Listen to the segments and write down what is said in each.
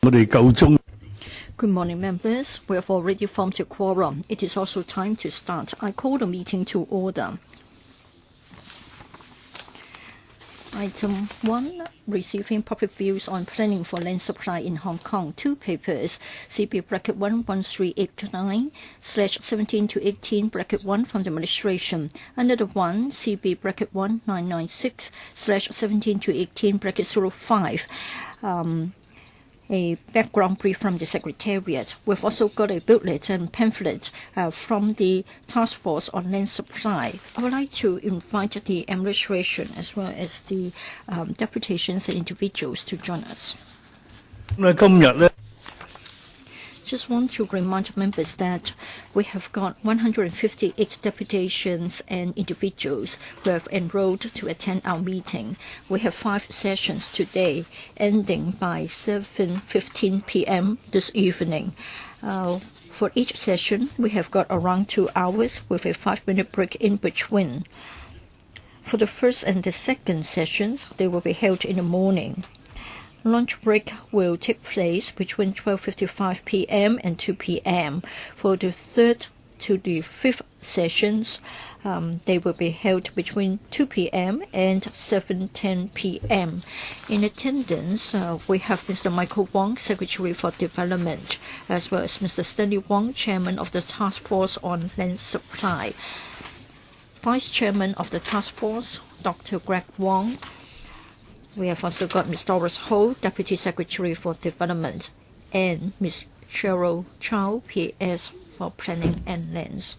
Good morning, members. We have already formed a quorum. It is also time to start. I call the meeting to order. Item 1, receiving public views on planning for land supply in Hong Kong. 2 papers, CB bracket 11389/17 to 18 1 from the administration. Another one, CB bracket 1996/17 to 18 05. A background brief from the Secretariat. We've also got a booklet and pamphlet from the Task Force on Land Supply. I would like to invite the administration as well as the deputations and individuals to join us. Just want to remind members that we have got 158 deputations and individuals who have enrolled to attend our meeting. We have 5 sessions today, ending by 7:15 p.m. this evening. For each session, we have got around 2 hours with a 5-minute break in between. For the first and the second sessions, they will be held in the morning. Lunch break will take place between 12:55 p.m. and 2 p.m. For the third to the fifth sessions, they will be held between 2 p.m. and 7:10 p.m. In attendance, we have Mr. Michael Wong, Secretary for Development, as well as Mr. Stanley Wong, Chairman of the Task Force on Land Supply. Vice Chairman of the Task Force, Dr. Greg Wong. We have also got Ms. Doris Ho, Deputy Secretary for Development, and Ms. Cheryl Chow, PS for Planning and Lands.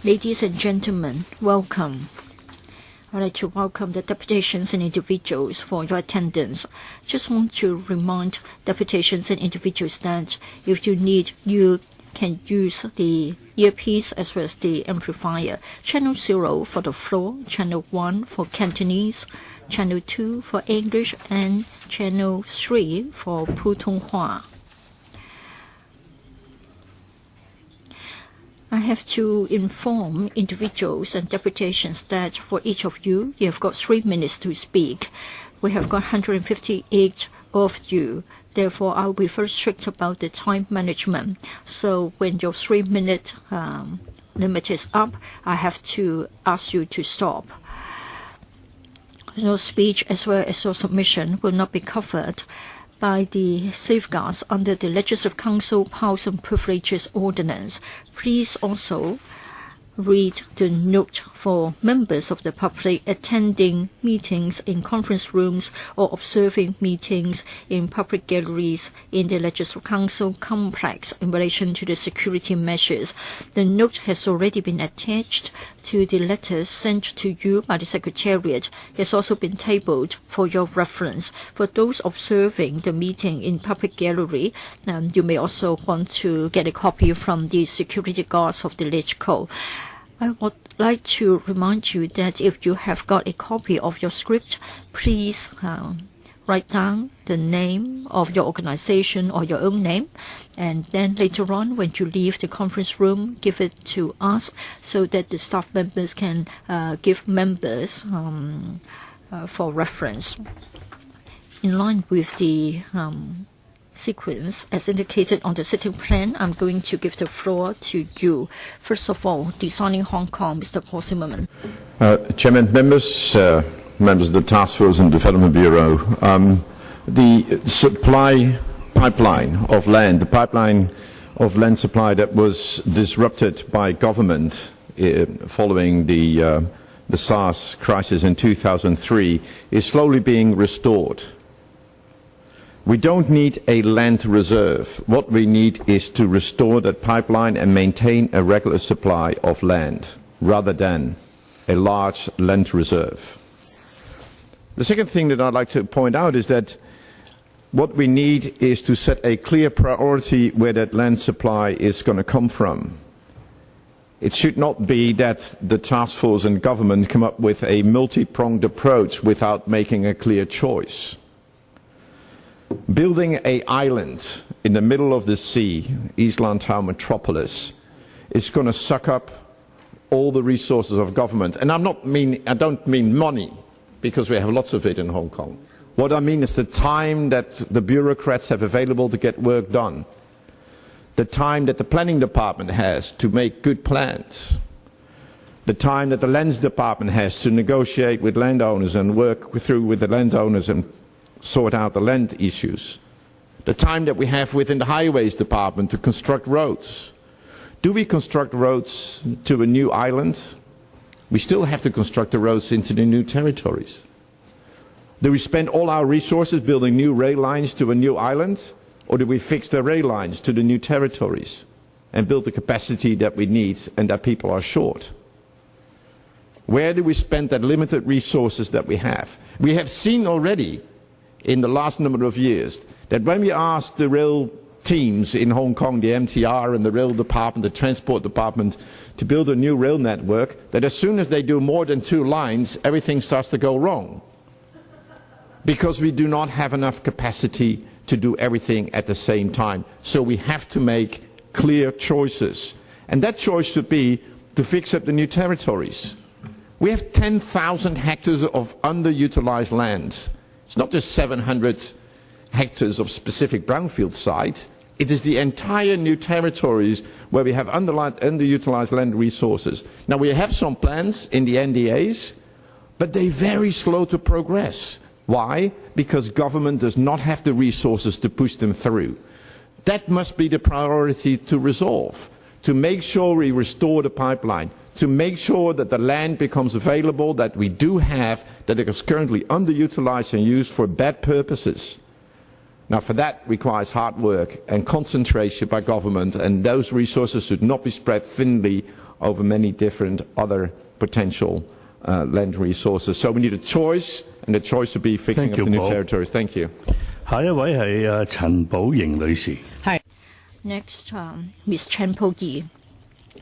Ladies and gentlemen, welcome. I'd like to welcome the deputations and individuals for your attendance. Just want to remind deputations and individuals that if you need, you can use the earpiece as well as the amplifier. Channel 0 for the floor, Channel 1 for Cantonese, Channel 2 for English, and Channel 3 for Putonghua. I have to inform individuals and deputations that for each of you, you have got 3 minutes to speak. We have got 158 of you. Therefore, I'll be very strict about the time management. So when your 3-minute limit is up, I have to ask you to stop. Your speech as well as your submission will not be covered by the safeguards under the Legislative Council Powers and Privileges Ordinance. Please also read the note for members of the public attending meetings in conference rooms or observing meetings in public galleries in the Legislative Council complex in relation to the security measures. The note has already been attached to the letters sent to you by the Secretariat. It has also been tabled for your reference. For those observing the meeting in public gallery, you may also want to get a copy from the security guards of the LegCo. I would like to remind you that if you have got a copy of your script, please write down the name of your organization or your own name, and then later on when you leave the conference room, give it to us so that the staff members can give members for reference. In line with the sequence as indicated on the sitting plan, I'm going to give the floor to you. First of all, Designing Hong Kong, Mr. Paul Zimmerman. Chairman, members, members of the Task Force and Development Bureau, the supply pipeline of land, the pipeline of land supply that was disrupted by government following the SARS crisis in 2003 is slowly being restored. We don't need a land reserve. What we need is to restore that pipeline and maintain a regular supply of land rather than a large land reserve. The second thing that I'd like to point out is that what we need is to set a clear priority where that land supply is going to come from. It should not be that the task force and government come up with a multi-pronged approach without making a clear choice. Building an island in the middle of the sea, East Lantau metropolis, is going to suck up all the resources of government. And I don't mean money, because we have lots of it in Hong Kong. What I mean is the time that the bureaucrats have available to get work done. The time that the planning department has to make good plans. The time that the lands department has to negotiate with landowners and work through with the landowners and sort out the land issues. The time that we have within the highways department to construct roads. Do we construct roads to a new island? We still have to construct the roads into the new territories. Do we spend all our resources building new rail lines to a new island? Or do we fix the rail lines to the new territories and build the capacity that we need and that people are short? Where do we spend that limited resources that we have? We have seen already in the last number of years that when we asked the rail teams in Hong Kong, the MTR and the rail department, the transport department, to build a new rail network, that as soon as they do more than 2 lines, everything starts to go wrong. Because we do not have enough capacity to do everything at the same time. So we have to make clear choices. And that choice should be to fix up the new territories. We have 10,000 hectares of underutilized land. It's not just 700 hectares of specific brownfield sites. It is the entire new territories where we have underutilized land resources. Now we have some plans in the NDAs, but they're very slow to progress. Why? Because government does not have the resources to push them through. That must be the priority to resolve, to make sure we restore the pipeline, to make sure that the land becomes available, that we do have, that it is currently underutilized and used for bad purposes. Now for that requires hard work and concentration by government, and those resources should not be spread thinly over many different other potential land resources. So we need a choice, and the choice to be fixing up the new territories. Thank you. 下一位係陳寶瑩女士。Next, Ms. Chen Po-yi.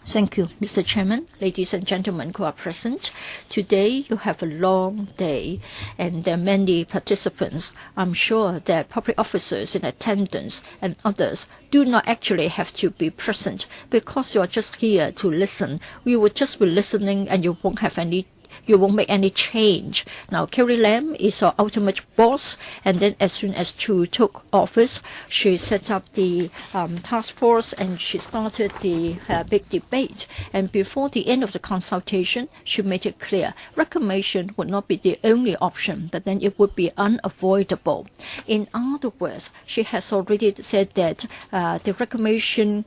Thank you, Mr. Chairman, ladies and gentlemen who are present. Today you have a long day and there are many participants. I'm sure that public officers in attendance and others do not actually have to be present because you are just here to listen. You will just be listening and you won't make any change. Now, Carrie Lam is our ultimate boss, and then as soon as she took office, she set up the task force and she started the big debate. And before the end of the consultation, she made it clear reclamation would not be the only option, but then it would be unavoidable. In other words, she has already said that the reclamation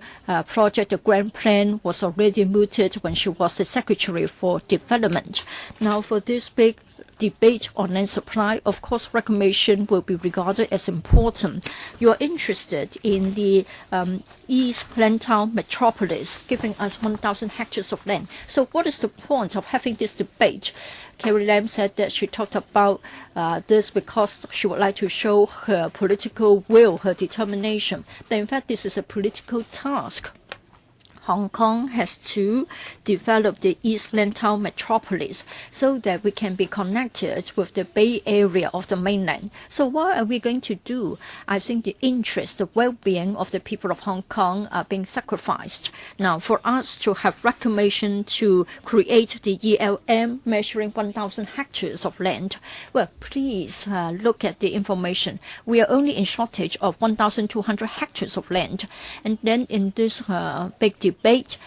project, the grand plan, was already mooted when she was the Secretary for Development. Now, for this big debate on land supply, of course, reclamation will be regarded as important. You are interested in the East Lantau metropolis, giving us 1,000 hectares of land. So what is the point of having this debate? Carrie Lam said that she talked about this because she would like to show her political will, her determination. But in fact, this is a political task. Hong Kong has to develop the East Lantau metropolis so that we can be connected with the Bay Area of the mainland. So what are we going to do? I think the interest, the well-being of the people of Hong Kong are being sacrificed. Now, for us to have reclamation to create the ELM measuring 1,000 hectares of land, well, please look at the information. We are only in shortage of 1,200 hectares of land. And then in this big debate,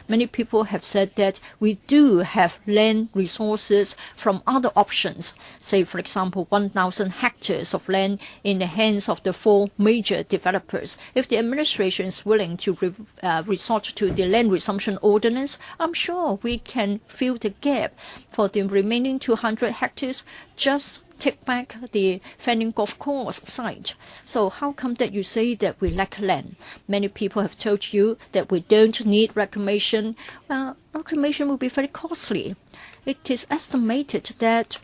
many people have said that we do have land resources from other options. Say, for example, 1,000 hectares of land in the hands of the 4 major developers. If the administration is willing to resort to the land resumption ordinance, I'm sure we can fill the gap. For the remaining 200 hectares, just take back the Fanning Golf Course site. So how come that you say that we lack land? Many people have told you that we don't need reclamation. Well, reclamation will be very costly. It is estimated that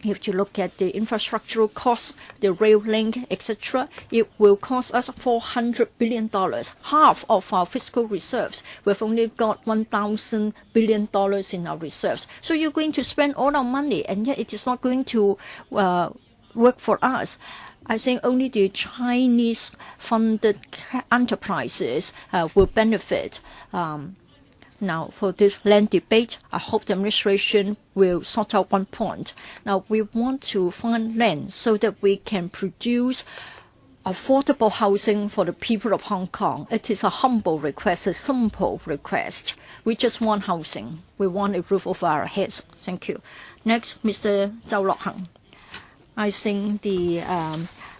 If you look at the infrastructural costs, the rail link, etc., it will cost us $400 billion, half of our fiscal reserves. We've only got $1,000 billion in our reserves. So you're going to spend all our money, and yet it is not going to work for us. I think only the Chinese-funded enterprises will benefit. Now, for this land debate, I hope the administration will sort out one point. Now, we want to find land so that we can produce affordable housing for the people of Hong Kong. It is a humble request, a simple request. We just want housing. We want a roof over our heads. Thank you. Next, Mr. Zhao Lokhang. I think the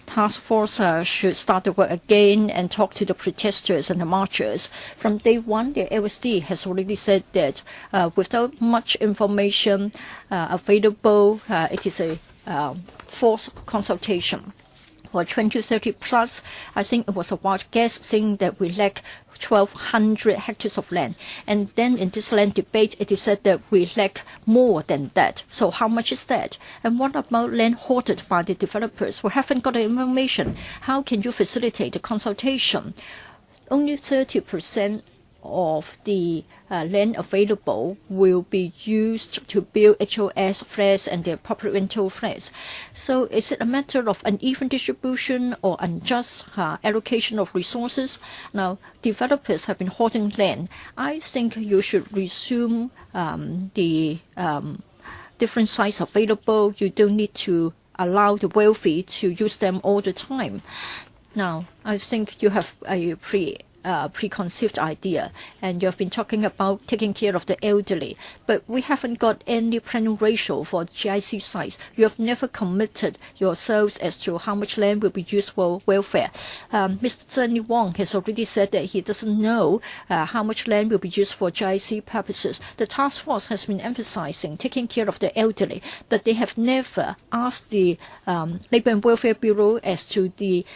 task force should start the work again and talk to the protesters and the marchers. From day one, the LSD has already said that without much information available, it is a forced consultation. For 2030 plus, I think it was a wild guess saying that we lack 1,200 hectares of land. And then in this land debate, it is said that we lack more than that. So how much is that? And what about land hoarded by the developers? We haven't got the information. How can you facilitate the consultation? Only 30% of the land available will be used to build HOS flats and their public rental flats. So is it a matter of uneven distribution or unjust allocation of resources? Now, developers have been hoarding land. I think you should resume the different sites available. You don't need to allow the wealthy to use them all the time. Now, I think you have a preconceived idea, and you have been talking about taking care of the elderly, but we haven't got any planning ratio for GIC sites. You have never committed yourselves as to how much land will be used for welfare. Mr. Zhenny Wong has already said that he doesn't know how much land will be used for GIC purposes. The task force has been emphasizing taking care of the elderly, but they have never asked the Labour and Welfare Bureau as to the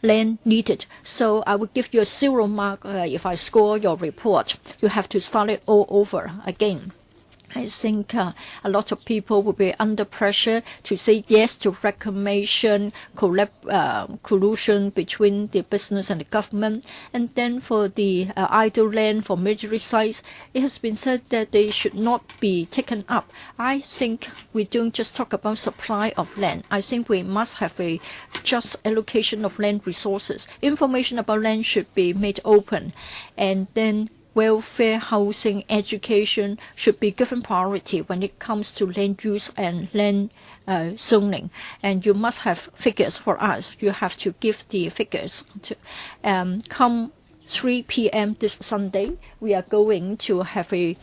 land needed. So I would give you a 0 mark if I score your report. You have to start it all over again. I think a lot of people will be under pressure to say yes to reclamation, collusion between the business and the government. And then for the idle land for military sites, it has been said that they should not be taken up. I think we don't just talk about supply of land. I think we must have a just allocation of land resources. Information about land should be made open. And then welfare, housing, education should be given priority when it comes to land use and land zoning. And you must have figures for us. You have to give the figures. Come 3 p.m. this Sunday, we are going to have a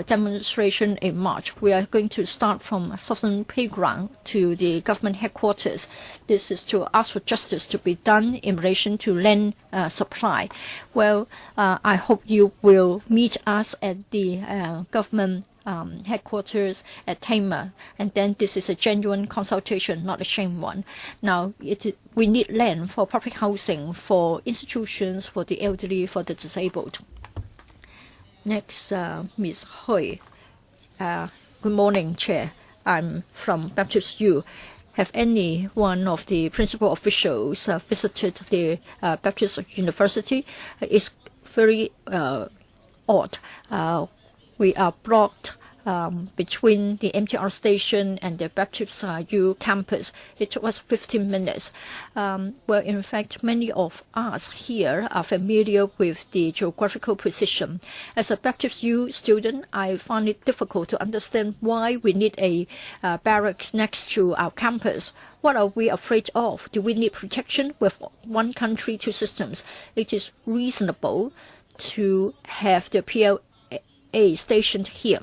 demonstration in March. We are going to start from Southern Playground to the government headquarters. This is to ask for justice to be done in relation to land supply. Well, I hope you will meet us at the government headquarters at Tamar, and then this is a genuine consultation, not a shame one. Now, we need land for public housing, for institutions, for the elderly, for the disabled. Next, Ms. Hui. Good morning, Chair. I'm from Baptist U. Have any one of the principal officials visited the Baptist University? It's very odd. We are blocked between the MTR station and the Baptist U campus. It took us 15 minutes. Well, in fact, many of us here are familiar with the geographical position. As a Baptist U student, I find it difficult to understand why we need a barracks next to our campus. What are we afraid of? Do we need protection with one country, two systems? It is reasonable to have the PLA stationed here.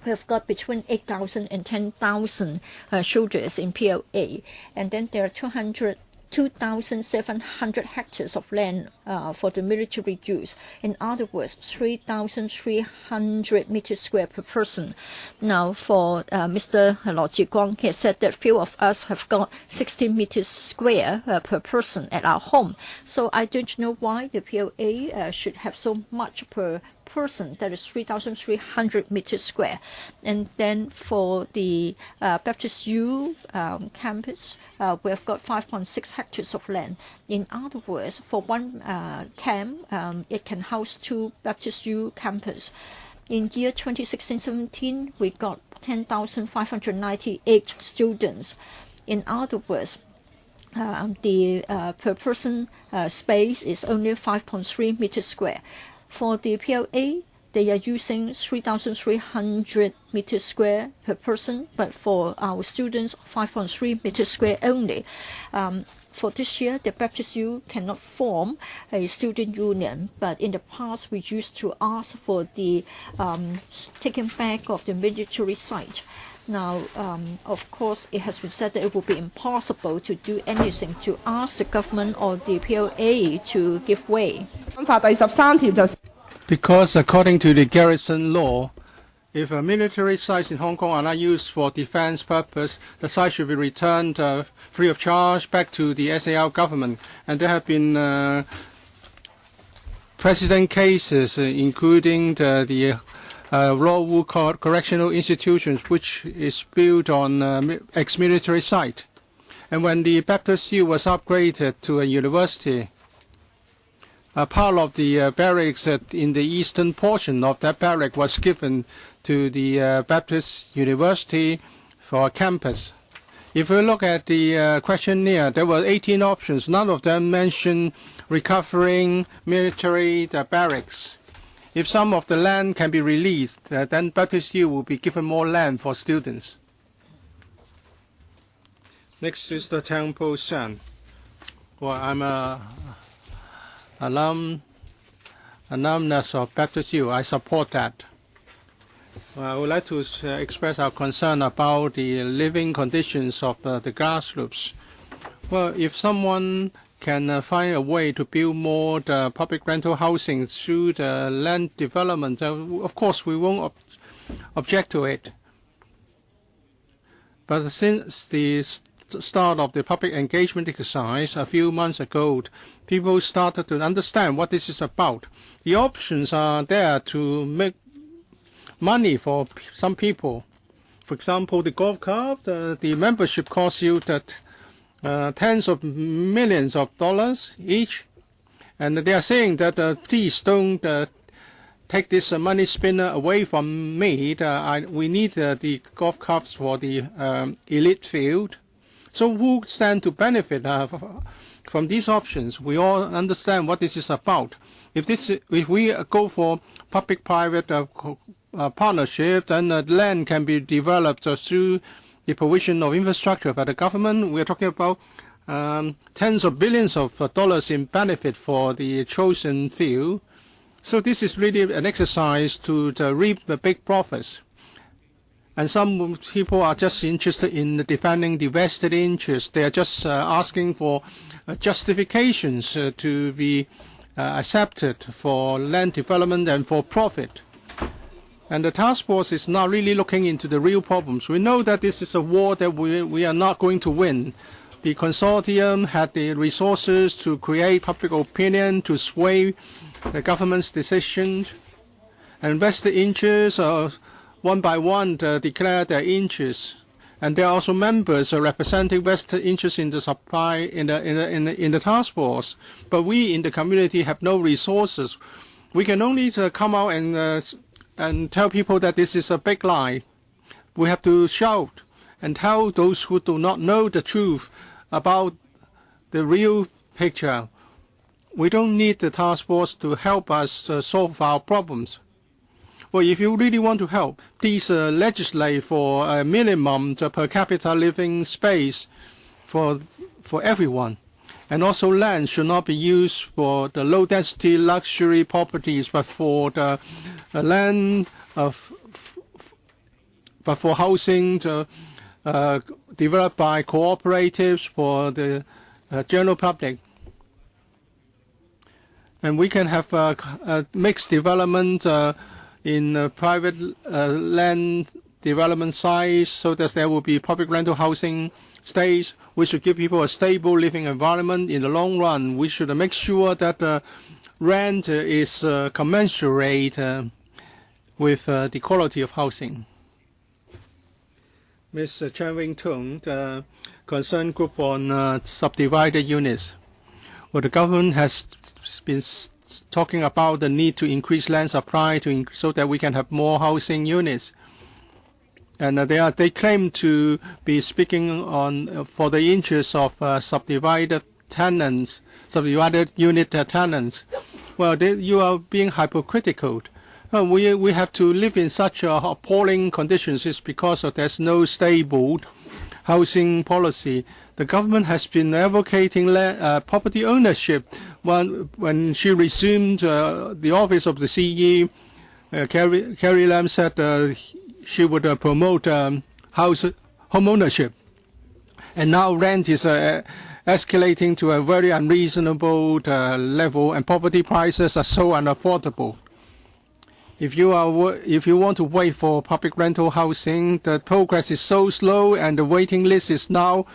We have got between 8,000 and 10,000 soldiers in PLA, and then there are 2,700 hectares of land for the military use. In other words, 3,300 meters square per person. Now, for Mr. Lo Jiguang, he said that few of us have got 60 meters square per person at our home. So I don't know why the PLA should have so much per person, that is 3,300 meters square. And then for the Baptist U campus, we have got 5.6 hectares of land. In other words, for one camp, it can house 2 Baptist U campus. In year 2016-17, we got 10,598 students. In other words, the per person space is only 5.3 meters square. For the PLA, they are using 3,300 meters square per person, but for our students, 5.3 meters square only. For this year, the Baptist U cannot form a student union, but in the past we used to ask for the taking back of the military site. Now, of course, it has been said that it will be impossible to do anything to ask the government or the PLA to give way. Because according to the garrison law, if military sites in Hong Kong are not used for defense purpose, the site should be returned free of charge back to the SAR government. And there have been precedent cases, including the Rawwood Correctional Institutions, which is built on ex-military site. And when the Baptist U was upgraded to a university, a part of the barracks in the eastern portion of that barrack was given to the Baptist University for a campus. If we look at the questionnaire, there were 18 options. None of them mentioned recovering military barracks. If some of the land can be released, then Baptist U will be given more land for students. Next is the Temple San. Well, I'm a alumnus of Baptist U. I support that. Well, I would like to express our concern about the living conditions of the grassroots. Well, if someone can find a way to build more public rental housing through the land development, of course we won't object to it. But since the start of the public engagement exercise a few months ago, people started to understand what this is about. The options are there to make money for some people. For example, the golf club, the membership costs you tens of millions of dollars each, and they are saying that please don't take this money spinner away from me. We need the golf clubs for the elite field. So who stand to benefit from these options? We all understand what this is about. If we go for public-private partnership, then land can be developed through the provision of infrastructure by the government. We are talking about tens of billions of dollars in benefit for the chosen few. So this is really an exercise to reap the big profits. And some people are just interested in defending the vested interests. They are just asking for justifications to be accepted for land development and for profit. And the task force is not really looking into the real problems. We know that this is a war that we are not going to win. The consortium had the resources to create public opinion, to sway the government's decisions, and vested interests one by one declare their interests. And there are also members representing vested interests in the supply in the task force. But we in the community have no resources. We can only come out and tell people that this is a big lie. We have to shout and tell those who do not know the truth about the real picture. We don't need the task force to help us solve our problems. Well, if you really want to help, please legislate for a minimum per capita living space for everyone. And also land should not be used for the low-density luxury properties, but for the land but for housing developed by cooperatives for the general public. And we can have a mixed development in private land development sites, so that there will be public rental housing stays. We should give people a stable living environment in the long run. We should make sure that rent is commensurate with the quality of housing. Ms. Chen Wing-tung, the concerned group on subdivided units. Well, the government has been talking about the need to increase land supply so that we can have more housing units. And they claim to be speaking on for the interests of subdivided unit tenants. Well, you are being hypocritical. We have to live in such appalling conditions. It's because there's no stable housing policy. The government has been advocating property ownership. When she resumed the office of the CE, Carrie Lam said she would promote home ownership. And now rent is escalating to a very unreasonable level, and property prices are so unaffordable. If you want to wait for public rental housing, the progress is so slow, and the waiting list is now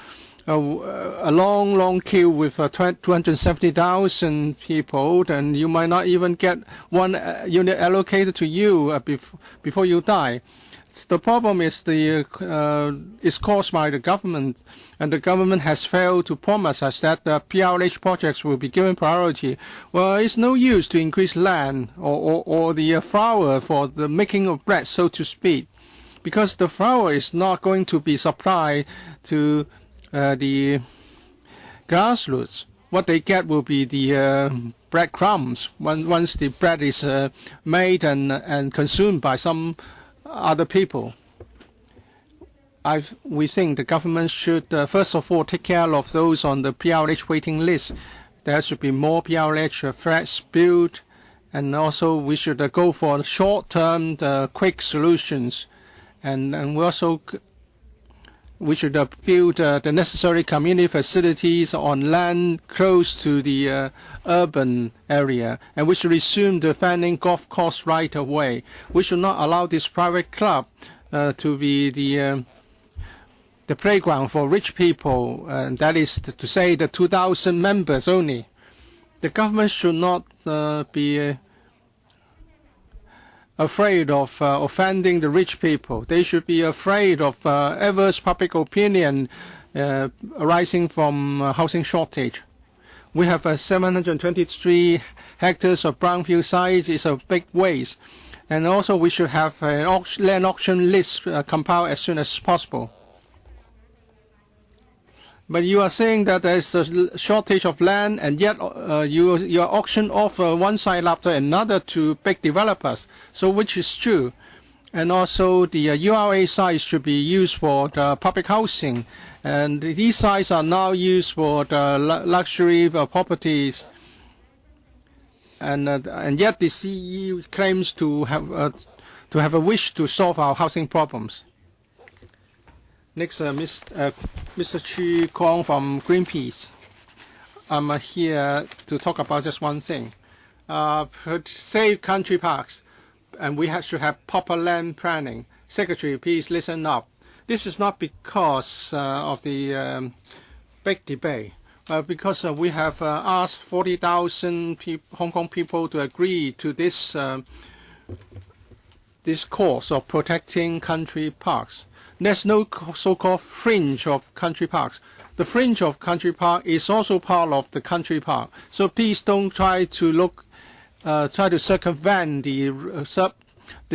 a long queue with 270,000 people, and you might not even get one unit allocated to you before you die. The problem is is caused by the government, and the government has failed to promise us that the PRH projects will be given priority. Well, it's no use to increase land or the flour for the making of bread, so to speak, because the flour is not going to be supplied to the grassroots. What they get will be the breadcrumbs once the bread is made and consumed by some other people. We think the government should first of all take care of those on the PRH waiting list. There should be more PRH flats built, and also we should go for short-term quick solutions, and we should build the necessary community facilities on land close to the urban area, and we should resume the fanning golf course right away. We should not allow this private club to be the playground for rich people, and that is to say the 2,000 members only. The government should not be afraid of offending the rich people. They should be afraid of adverse public opinion arising from housing shortage. We have 723 hectares of brownfield sites. It's a big waste. And also we should have a land auction list compiled as soon as possible. But you are saying that there is a shortage of land, and yet you auction off one site after another to big developers. So which is true? And also the URA sites should be used for the public housing, and these sites are now used for the luxury properties. And yet the CE claims to have a wish to solve our housing problems. Next, Mr. Chu Kong from Greenpeace. I'm here to talk about just one thing. Save country parks, and we should have proper land planning. Secretary, please listen up. This is not because of the big debate, but because we have asked 40,000 Hong Kong people to agree to this course of protecting country parks. There's no so-called fringe of country parks. The fringe of country park is also part of the country park. So please don't try to circumvent the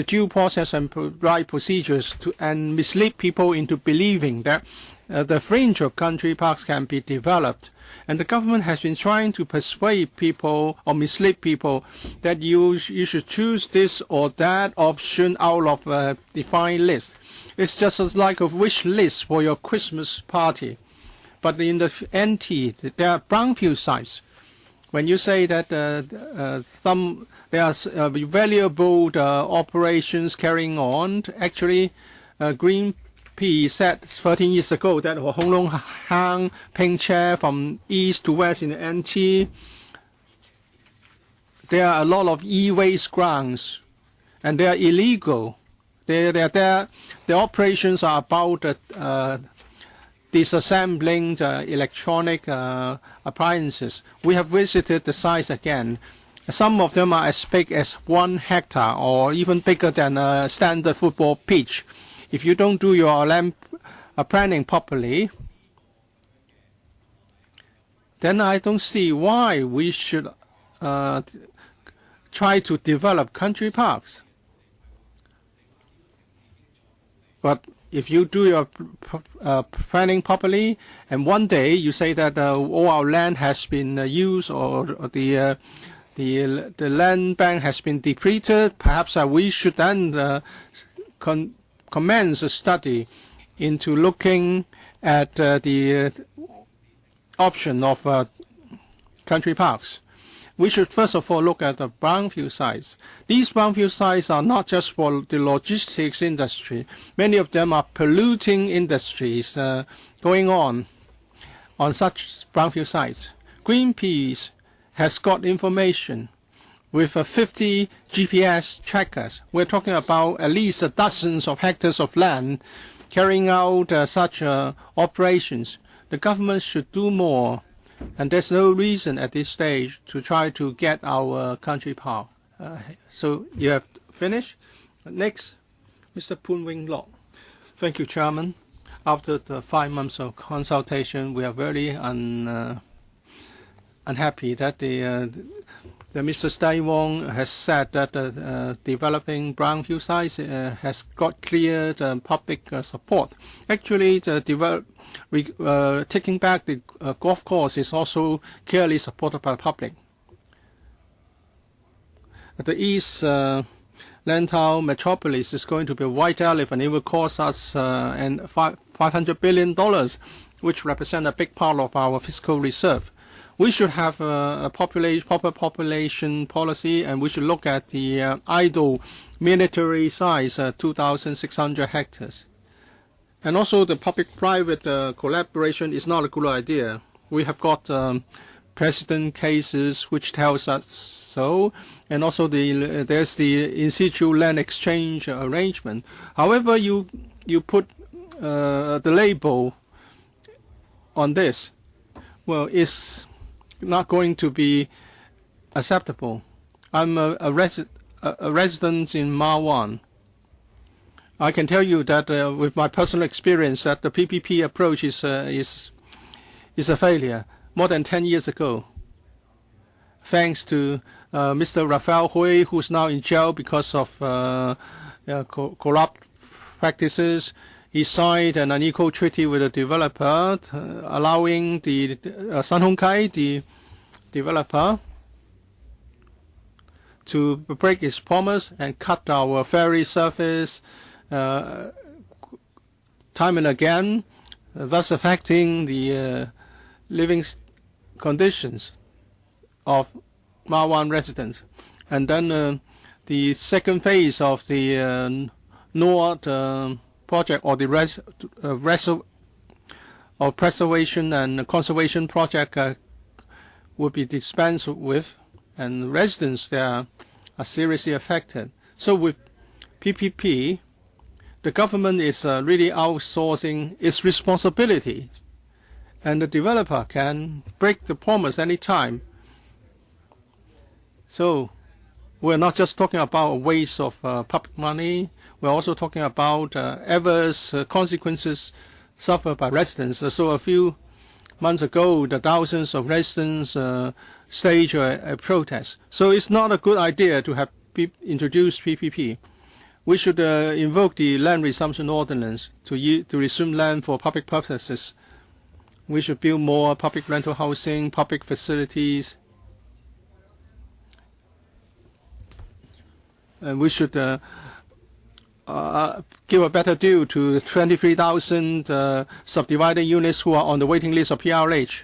due process and right procedures and mislead people into believing that the fringe of country parks can be developed. And the government has been trying to persuade people or mislead people that you should choose this or that option out of a defined list. It's just like a wish list for your Christmas party. But in the NT, there are brownfield sites. When you say that there are valuable operations carrying on, actually Greenpeace said 13 years ago that Hong Long Hang, Ping Chair from east to west in the NT, there are a lot of e-waste grounds, and they are illegal. The operations are about disassembling the electronic appliances. We have visited the sites again. Some of them are as big as 1 hectare or even bigger than a standard football pitch. If you don't do your land planning properly, then I don't see why we should try to develop country parks. But if you do your planning properly, and one day you say that all our land has been used, or the land bank has been depleted, perhaps we should then commence a study into looking at the option of country parks. We should first of all look at the brownfield sites. These brownfield sites are not just for the logistics industry. Many of them are polluting industries going on such brownfield sites. Greenpeace has got information with 50 GPS trackers. We're talking about at least dozens of hectares of land carrying out such operations. The government should do more, and there's no reason at this stage to try to get our country park. So you have finished. Next, Mr. Poon Wing Lok. Thank you, Chairman. After the 5 months of consultation, we are very unhappy that Mr. Stai Wong has said that developing brownfield sites has got clear public support. Actually, taking back the golf course is also clearly supported by the public. The East Lantau metropolis is going to be a white elephant. It will cost us $500 billion, which represents a big part of our fiscal reserve. We should have a proper population policy, and we should look at the idle military size, 2,600 hectares. And also the public-private collaboration is not a good idea. We have got precedent cases which tells us so, and also there's the in situ land exchange arrangement. However, you put the label on this, well, it's not going to be acceptable. I'm a resident in Ma Wan. I can tell you that with my personal experience that the PPP approach is a failure. More than 10 years ago, thanks to Mr. Raphael Hui, who's now in jail because of corrupt practices, he signed an unequal treaty with the developer, allowing the Sun Hung Kai, the developer, to break his promise and cut our ferry service time and again, thus affecting the living conditions of Ma Wan residents. And then the second phase of the Nord project, or the preservation and conservation project, would be dispensed with, and residents there are seriously affected. So with PPP, the government is really outsourcing its responsibility, and the developer can break the promise any time. So we're not just talking about a waste of public money, we're also talking about adverse consequences suffered by residents. So a few months ago, the thousands of residents staged a protest. So it's not a good idea to have introduced PPP. We should invoke the Land Resumption Ordinance to resume land for public purposes. We should build more public rental housing, public facilities, and we should give a better deal to 23,000 subdivided units who are on the waiting list of PRH.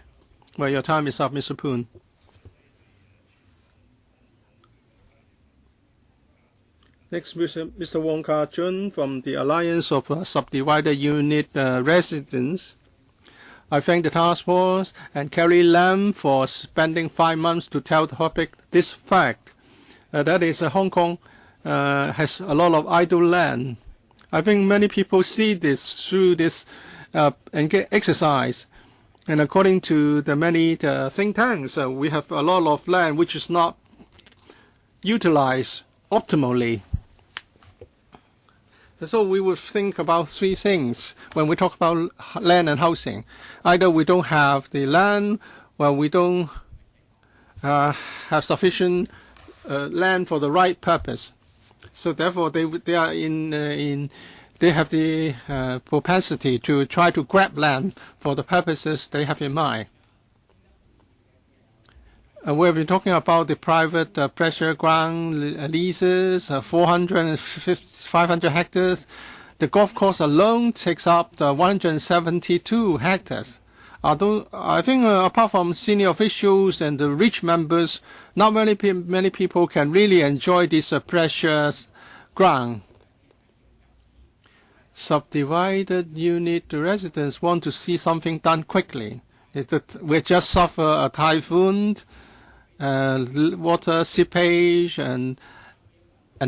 Well, your time is up, Mr. Poon. Next, Mr. Wong Kar-jun from the Alliance of Subdivided Unit Residents. I thank the task force and Carrie Lam for spending 5 months to tell the public this fact. That is, Hong Kong has a lot of idle land. I think many people see this through this exercise. And according to the many think tanks, we have a lot of land which is not utilized optimally. So we would think about three things when we talk about land and housing. Either we don't have the land, well, we don't have sufficient land for the right purpose. So therefore, they are they have the propensity to try to grab land for the purposes they have in mind. We've been talking about the private pressure ground leases, 400 and 500 hectares. The golf course alone takes up 172 hectares. Although I think apart from senior officials and the rich members, not many people can really enjoy this precious ground. Subdivided unit residents want to see something done quickly. We just suffer a typhoon, water seepage and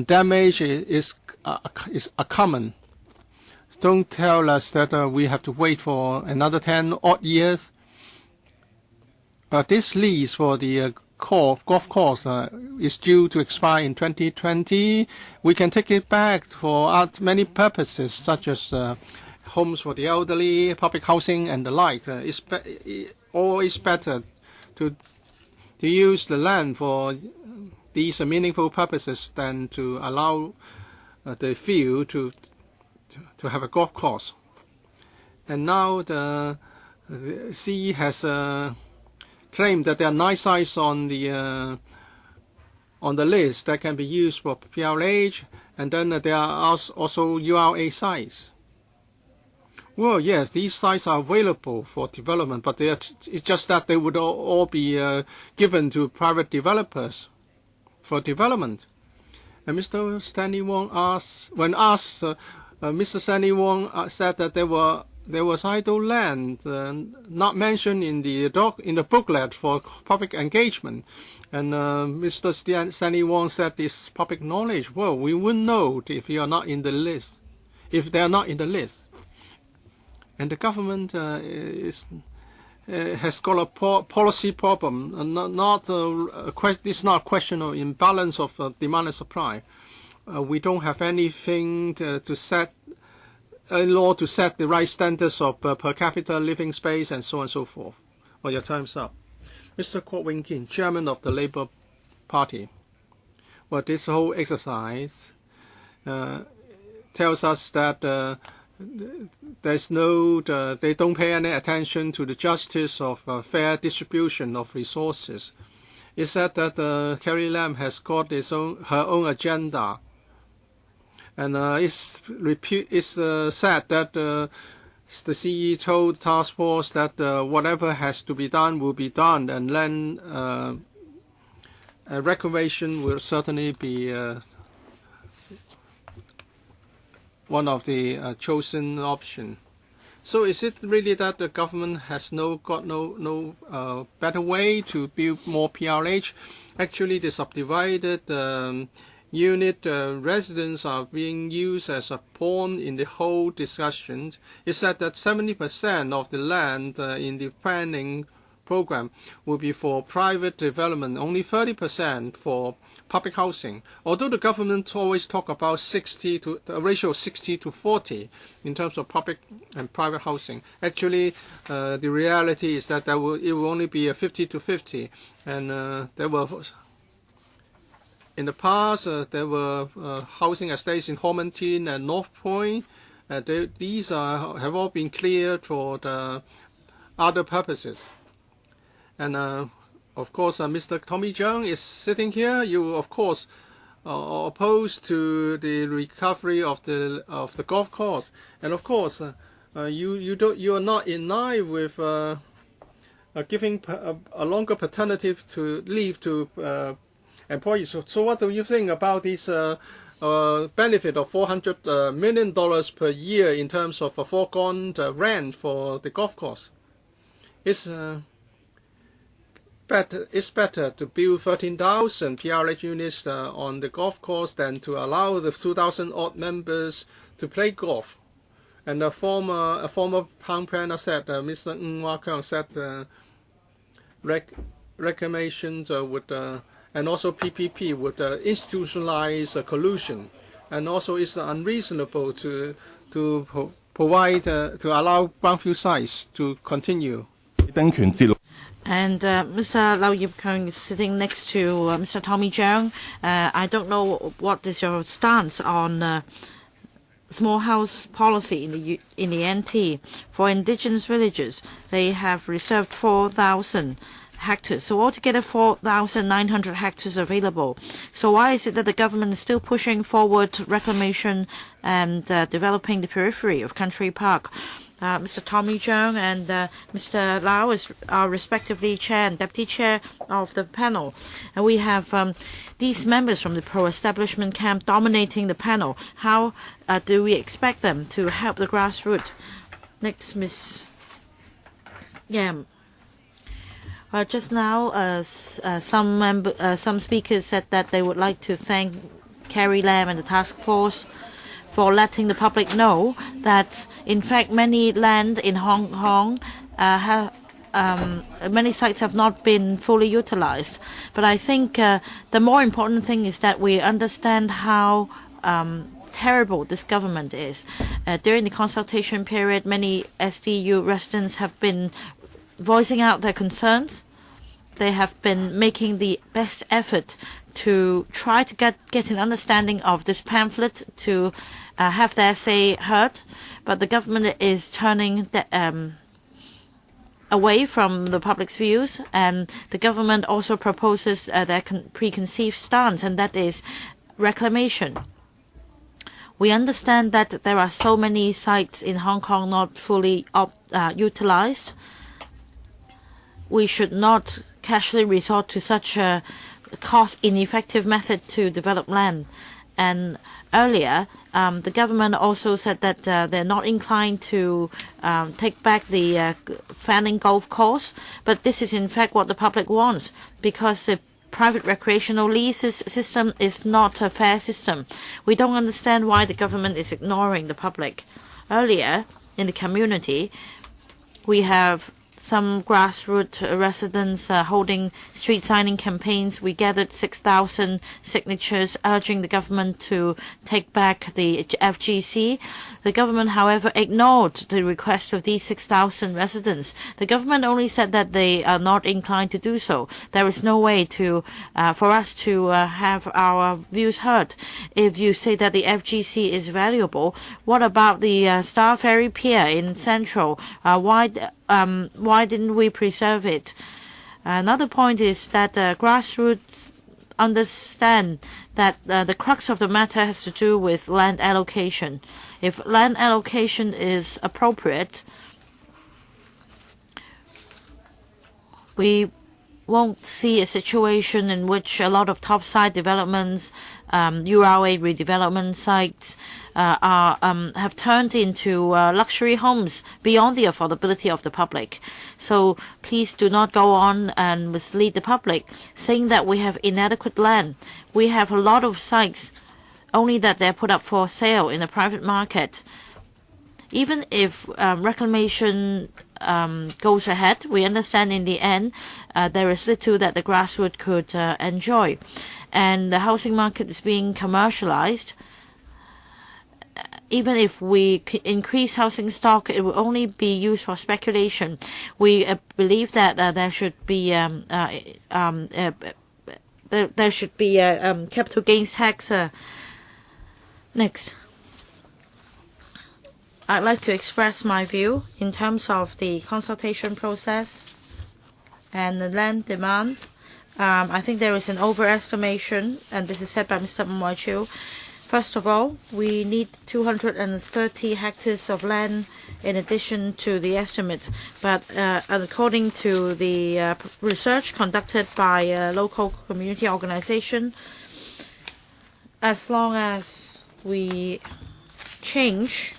damage is a common. Don't tell us that we have to wait for another 10 odd years. This lease for the golf course is due to expire in 2020. We can take it back for many purposes, such as homes for the elderly, public housing, and the like. It's always better to use the land for these meaningful purposes than to allow the field to have a golf course. And now the CE has claimed that there are 9 sites on the list that can be used for PLH, and then there are also URA sites. Well, yes, these sites are available for development, but it's just that they would all be given to private developers for development. And Mr. Stanley Wong Mr. Stanley Wong said that there was idle land not mentioned in the booklet for public engagement. And Mr. Stanley Wong said this public knowledge. Well, we wouldn't know if you are not in the list, if they are not in the list. And the government has got a policy problem. It's not a question of imbalance of demand and supply. We don't have anything to set a law to set the right standards of per capita living space and so on and so forth. Well, your time's up. Mr. Kwok Wing Kin, Chairman of the Labour Party. Well, this whole exercise tells us that they don't pay any attention to the justice of fair distribution of resources. It's said that Carrie Lam has got her own agenda. And it's said that the CE told the task force that whatever has to be done will be done, and land reclamation will certainly be one of the chosen option. So is it really that the government has got no better way to build more PRH? Actually, the subdivided unit residents are being used as a pawn in the whole discussion. It's said that 70% of the land in the planning program will be for private development, only 30% for public housing. Although the government always talk about a ratio of 60 to 40 in terms of public and private housing, actually the reality is that it will only be a 50 to 50. And in the past, there were housing estates in Homerton and North Point. These have all been cleared for the other purposes. And of course, Mr. Tommy Chung is sitting here. You, of course, are opposed to the recovery of the golf course, and of course, you are not in line with giving a longer paternity leave to employees. So what do you think about this benefit of $400 million per year in terms of a foregone rent for the golf course? It's better to build 13,000 PRH units on the golf course than to allow the 2,000 odd members to play golf. And a former town planner said, Mr. Ng Wah Keung said, reclamations would and also PPP would institutionalize collusion, and also it's unreasonable to provide to allow brownfield sites to continue. And Mr. Lau Yip-Keung is sitting next to Mr. Tommy Cheung. I don't know what is your stance on small house policy in the NT. For indigenous villages, they have reserved 4,000 hectares. So altogether 4,900 hectares available. So why is it that the government is still pushing forward reclamation and developing the periphery of Country Park? Mr. Tommy Cheung and Mr. Lau are respectively chair and deputy chair of the panel. And we have these members from the pro-establishment camp dominating the panel. How do we expect them to help the grassroots? Next, Ms. Yam. Just now, some speakers said that they would like to thank Carrie Lam and the task force for letting the public know that, in fact, many land in Hong Kong many sites have not been fully utilized. But I think the more important thing is that we understand how terrible this government is. During the consultation period, many SDU residents have been voicing out their concerns. They have been making the best effort to try to get an understanding of this pamphlet, to have their say heard, but the government is turning away from the public's views, and the government also proposes their preconceived stance, and that is reclamation. We understand that there are so many sites in Hong Kong not fully utilized. We should not casually resort to such a cost-ineffective method to develop land. And earlier, the government also said that they're not inclined to take back the Fanning Golf Course, but this is in fact what the public wants, because the private recreational leases system is not a fair system. We don't understand why the government is ignoring the public. Earlier, in the community, we have some grassroots residents holding street signing campaigns. We gathered 6,000 signatures urging the government to take back the FGC. The government, however, ignored the request of these 6,000 residents. The government only said that they are not inclined to do so. There is no way to for us to have our views heard. If you say that the FGC is valuable, what about the Star Ferry Pier in Central? Why didn't we preserve it? Another point is that grassroots understand that the crux of the matter has to do with land allocation. If land allocation is appropriate, we won't see a situation in which a lot of topside developments, URA redevelopment sites have turned into luxury homes beyond the affordability of the public. So please do not go on and mislead the public, saying that we have inadequate land. We have a lot of sites, only that they're put up for sale in the private market. Even if reclamation goes ahead, we understand in the end there is little that the grassroots could enjoy. And the housing market is being commercialized. Even if we increase housing stock, it will only be used for speculation. We believe that there should be capital gains tax. Next, I'd like to express my view in terms of the consultation process and the land demand. I think there is an overestimation, and this is said by Mr. Moy Chiu. First of all, we need 230 hectares of land in addition to the estimate. But according to the research conducted by a local community organization, as long as we change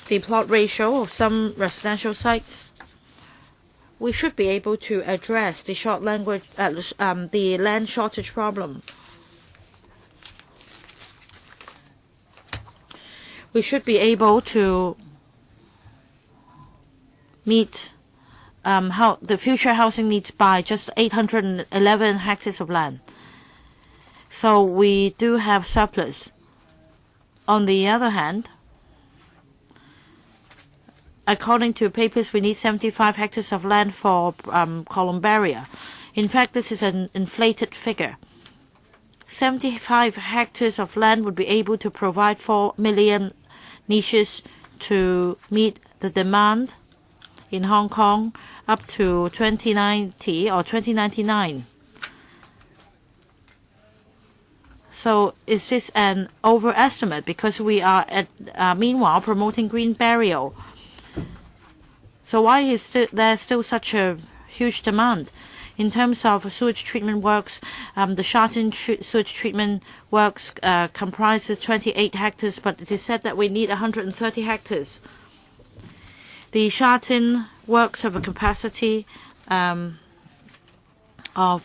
the plot ratio of some residential sites, we should be able to address the land shortage problem. We should be able to meet the future housing needs by just 811 hectares of land. So we do have surplus. On the other hand, according to papers, we need 75 hectares of land for columbaria. In fact, this is an inflated figure. 75 hectares of land would be able to provide 4 million niches to meet the demand in Hong Kong up to 2090 or 2099. So is this an overestimate? Because we are meanwhile promoting green burial. So why is there still such a huge demand? In terms of sewage treatment works, the Sharton sewage treatment works comprises 28 hectares, but it is said that we need 130 hectares. The Sharton works have a capacity of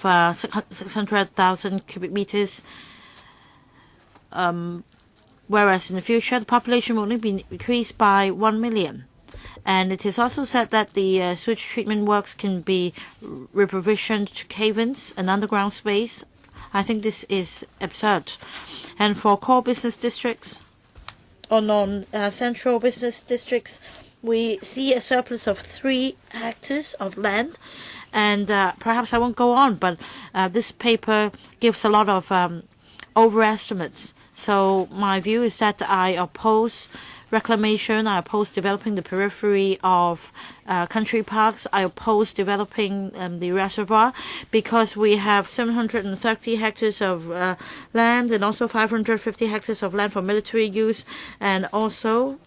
600,000 cubic meters, whereas in the future the population will only be increased by 1 million. And it is also said that the sewage treatment works can be reprovisioned to caverns and underground space. I think this is absurd. And for core business districts or non-central business districts, we see a surplus of 3 hectares of land. And perhaps I won't go on, but this paper gives a lot of overestimates. So my view is that I oppose reclamation. I oppose developing the periphery of country parks. I oppose developing the reservoir because we have 730 hectares of land and also 550 hectares of land for military use, and also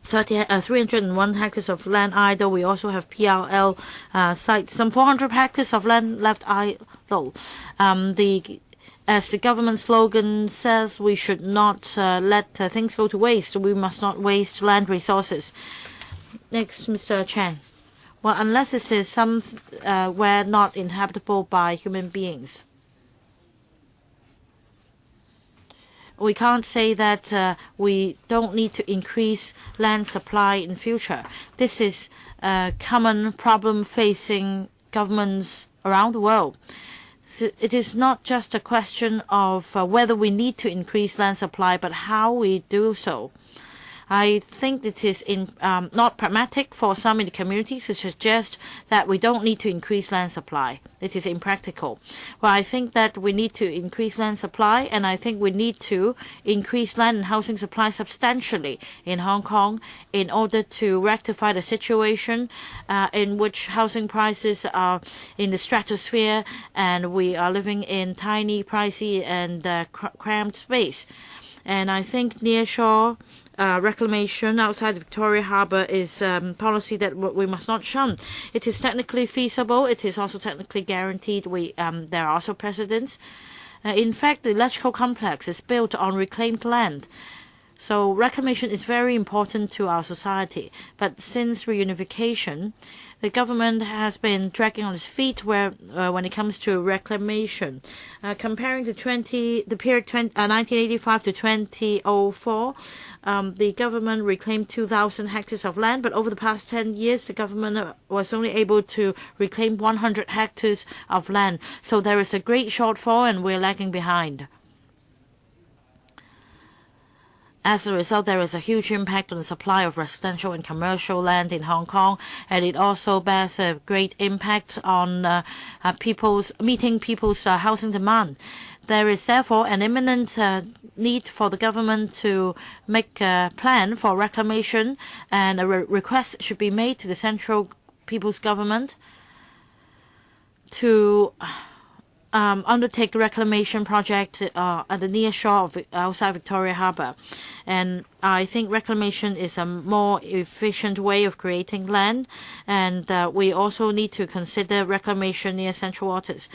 301 hectares of land idle. We also have PRL sites, some 400 hectares of land left idle. As the government slogan says, we should not let things go to waste. We must not waste land resources. Next, Mr. Chen. Well, unless it is somewhere not inhabitable by human beings, we can't say that we don't need to increase land supply in future. This is a common problem facing governments around the world. It is not just a question of whether we need to increase land supply, but how we do so. I think it is not pragmatic for some in the community to suggest that we don't need to increase land supply. It is impractical. Well, I think that we need to increase land supply, and I think we need to increase land and housing supply substantially in Hong Kong in order to rectify the situation in which housing prices are in the stratosphere and we are living in tiny, pricey and cramped space. And I think nearshore reclamation outside Victoria Harbour is policy that we must not shun. It is technically feasible. It is also technically guaranteed. There are also precedents. In fact, the electrical complex is built on reclaimed land. So reclamation is very important to our society. But since reunification, the government has been dragging on its feet when it comes to reclamation. Comparing the period 1985 to 2004, the government reclaimed 2,000 hectares of land, but over the past 10 years, the government was only able to reclaim 100 hectares of land. So there is a great shortfall, and we're lagging behind. As a result, there is a huge impact on the supply of residential and commercial land in Hong Kong, and it also bears a great impact on meeting people's housing demand. There is therefore an imminent need for the government to make a plan for reclamation, and a request should be made to the Central People's Government to undertake a reclamation project at the near shore of outside Victoria Harbour. And I think reclamation is a more efficient way of creating land, and we also need to consider reclamation near central waters.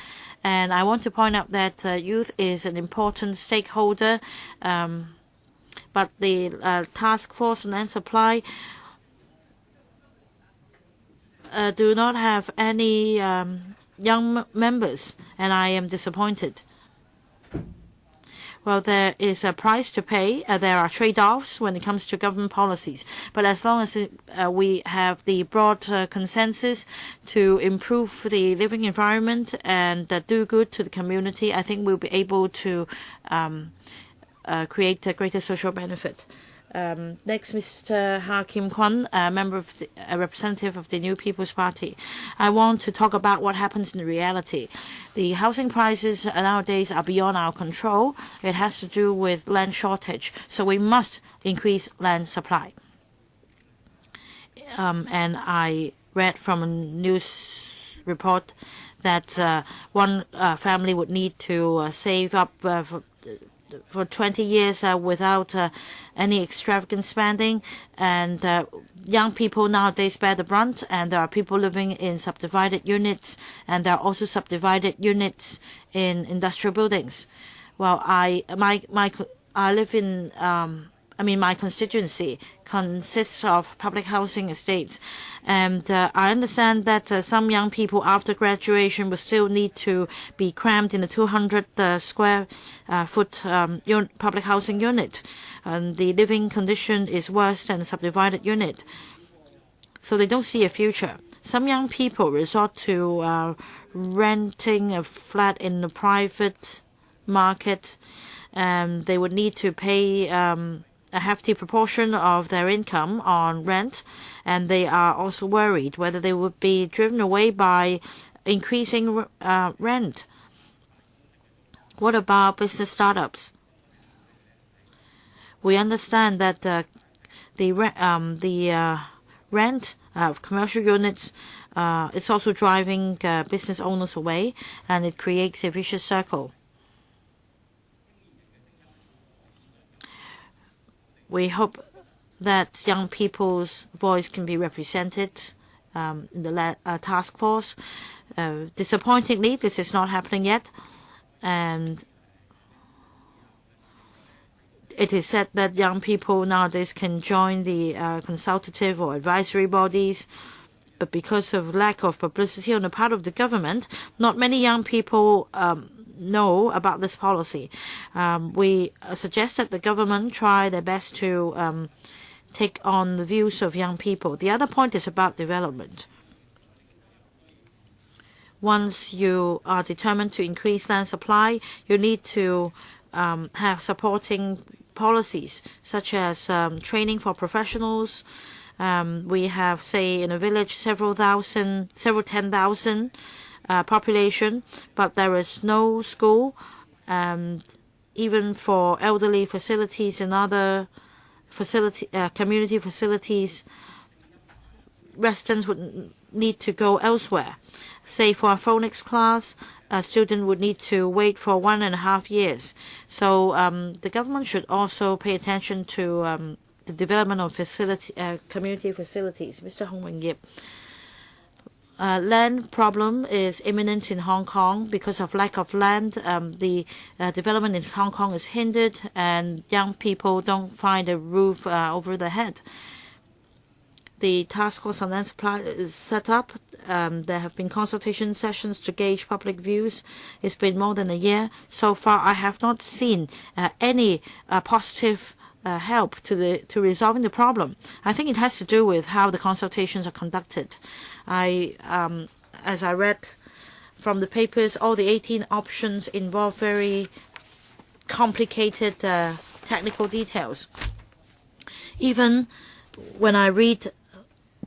And I want to point out that youth is an important stakeholder, but the task force on land supply do not have any young members, and I am disappointed. Well, there is a price to pay. There are trade-offs when it comes to government policies. But as long as we have the broad consensus to improve the living environment and do good to the community, I think we'll be able to create a greater social benefit. Next, Mr. Ha Kim Kwan, a representative of the New People's Party. I want to talk about what happens in reality. The housing prices nowadays are beyond our control. It has to do with land shortage, so we must increase land supply. And I read from a news report that one family would need to save up for 20 years without any extravagant spending, and young people nowadays bear the brunt, and there are people living in subdivided units, and there are also subdivided units in industrial buildings. Well, I live in my constituency consists of public housing estates, and I understand that some young people after graduation will still need to be crammed in a 200 square foot public housing unit, and the living condition is worse than a subdivided unit, so they don't see a future. Some young people resort to renting a flat in the private market, and they would need to pay a hefty proportion of their income on rent, and they are also worried whether they would be driven away by increasing rent. What about business startups? We understand that the rent of commercial units is also driving business owners away, and it creates a vicious circle. We hope that young people's voice can be represented in the task force. Disappointingly, this is not happening yet, and it is said that young people nowadays can join the consultative or advisory bodies, but because of lack of publicity on the part of the government, not many young people know about this policy. We suggest that the government try their best to take on the views of young people. The other point is about development. Once you are determined to increase land supply, you need to have supporting policies such as training for professionals. We have, say, in a village, several 10,000 population, but there is no school, and even for elderly facilities and other community facilities, residents would need to go elsewhere. Say for a phonics class, a student would need to wait for 1.5 years. So the government should also pay attention to the development of community facilities. Mr. Hong Wen-yip. Land problem is imminent in Hong Kong. Because of lack of land, the development in Hong Kong is hindered, and young people don't find a roof over their head. The task force on land supply is set up. There have been consultation sessions to gauge public views. It's been more than a year. So far, I have not seen any positive help to resolving the problem. I think it has to do with how the consultations are conducted. As I read from the papers, all the 18 options involve very complicated technical details. Even when I read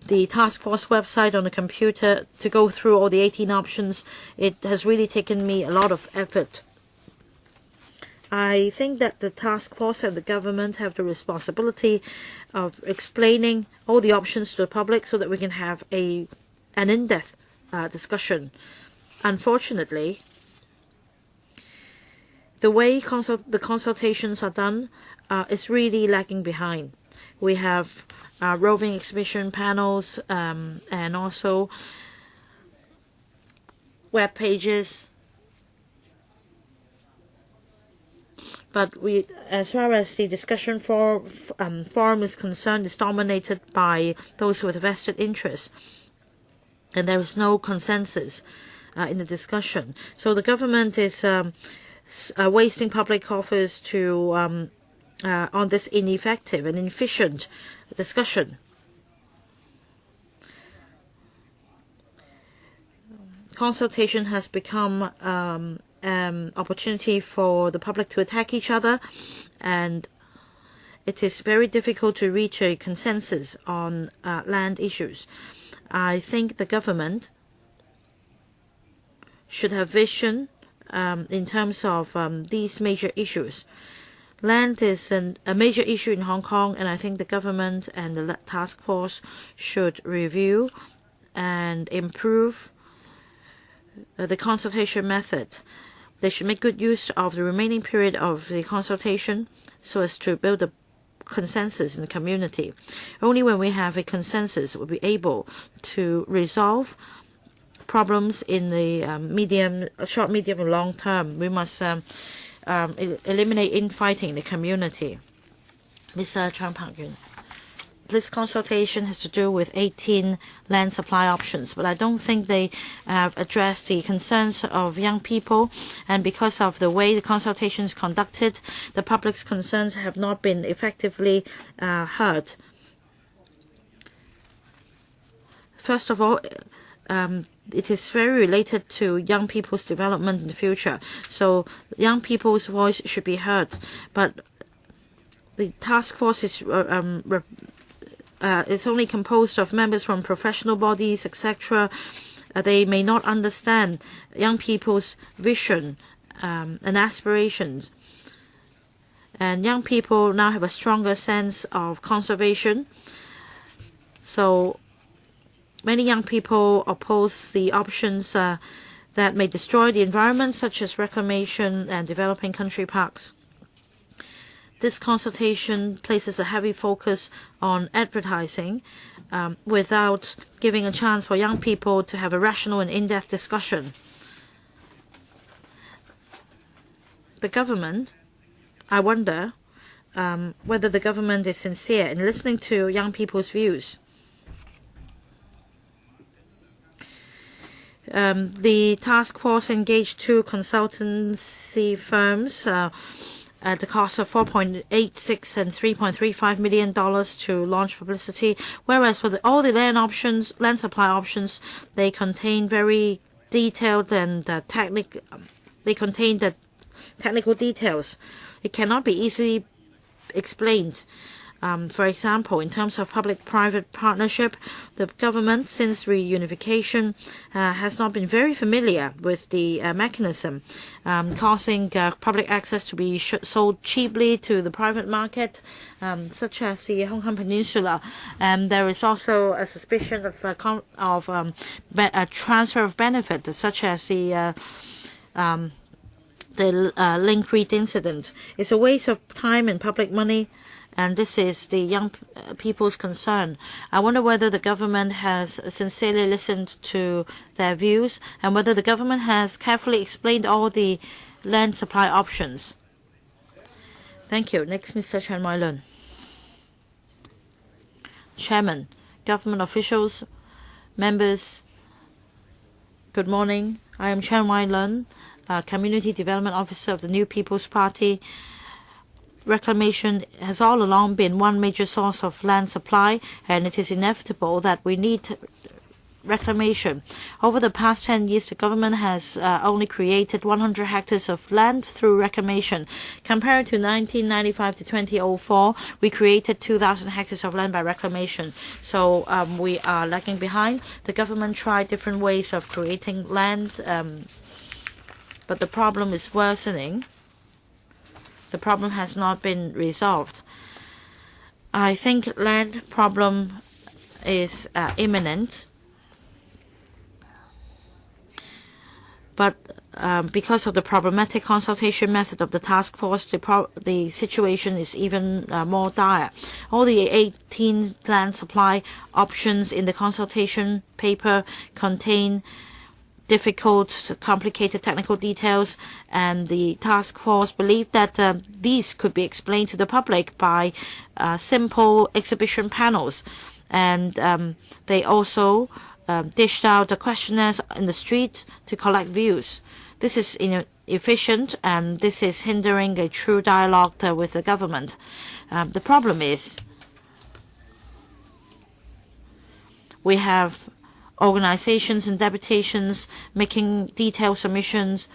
the task force website on the computer to go through all the 18 options, it has really taken me a lot of effort. I think that the task force and the government have the responsibility of explaining all the options to the public so that we can have an in-depth discussion. Unfortunately, the way the consultations are done is really lagging behind. We have roving exhibition panels and also web pages. But as far as the discussion forum is concerned, is dominated by those with vested interests, and there is no consensus in the discussion. So the government is wasting public coffers to on this ineffective and inefficient discussion. Consultation has become an opportunity for the public to attack each other, and it is very difficult to reach a consensus on land issues. I think the government should have vision in terms of these major issues. Land is a major issue in Hong Kong, and I think the government and the task force should review and improve the consultation method. They should make good use of the remaining period of the consultation so as to build a consensus in the community. Only when we have a consensus will be able to resolve problems in the short, medium, and long term. We must eliminate infighting in the community. Mr. Chang Pak-yun. This consultation has to do with 18 land supply options, but I don't think they have addressed the concerns of young people, and because of the way the consultation is conducted, the public's concerns have not been effectively heard. First of all, it is very related to young people's development in the future, so young people's voice should be heard. But the task force is only composed of members from professional bodies, etc. They may not understand young people's vision and aspirations. And young people now have a stronger sense of conservation. So many young people oppose the options that may destroy the environment, such as reclamation and developing country parks. This consultation places a heavy focus on advertising without giving a chance for young people to have a rational and in-depth discussion. The government, I wonder whether the government is sincere in listening to young people's views. The task force engaged 2 consultancy firms at the cost of $4.86 and $3.35 million to launch publicity, whereas for all the land supply options, they contain very detailed and they contain the technical details. It cannot be easily explained. For example, in terms of public-private partnership, the government, since reunification, has not been very familiar with the mechanism, causing public access to be sold cheaply to the private market, such as the Hong Kong Peninsula. And there is also a suspicion of a transfer of benefit, such as the Link Reed incident. It's a waste of time and public money, and this is the young people's concern. I wonder whether the government has sincerely listened to their views and whether the government has carefully explained all the land supply options. Thank you. Next, Mr. Chen Wai-lun. Chairman, government officials, members, good morning. I am Chen Wai-lun, Community Development Officer of the New People's Party. Reclamation has all along been one major source of land supply, and it is inevitable that we need reclamation. Over the past 10 years, the government has only created 100 hectares of land through reclamation. Compared to 1995 to 2004, we created 2,000 hectares of land by reclamation. So we are lagging behind. The government tried different ways of creating land, but the problem is worsening. The problem has not been resolved. I think land problem is imminent, but because of the problematic consultation method of the task force, the situation is even more dire. All the 18 land supply options in the consultation paper contain difficult, complicated technical details, and the task force believed that these could be explained to the public by simple exhibition panels. And they also dished out the questionnaires in the street to collect views. This is inefficient, and this is hindering a true dialogue with the government. The problem is we have organizations and deputations making detailed submissions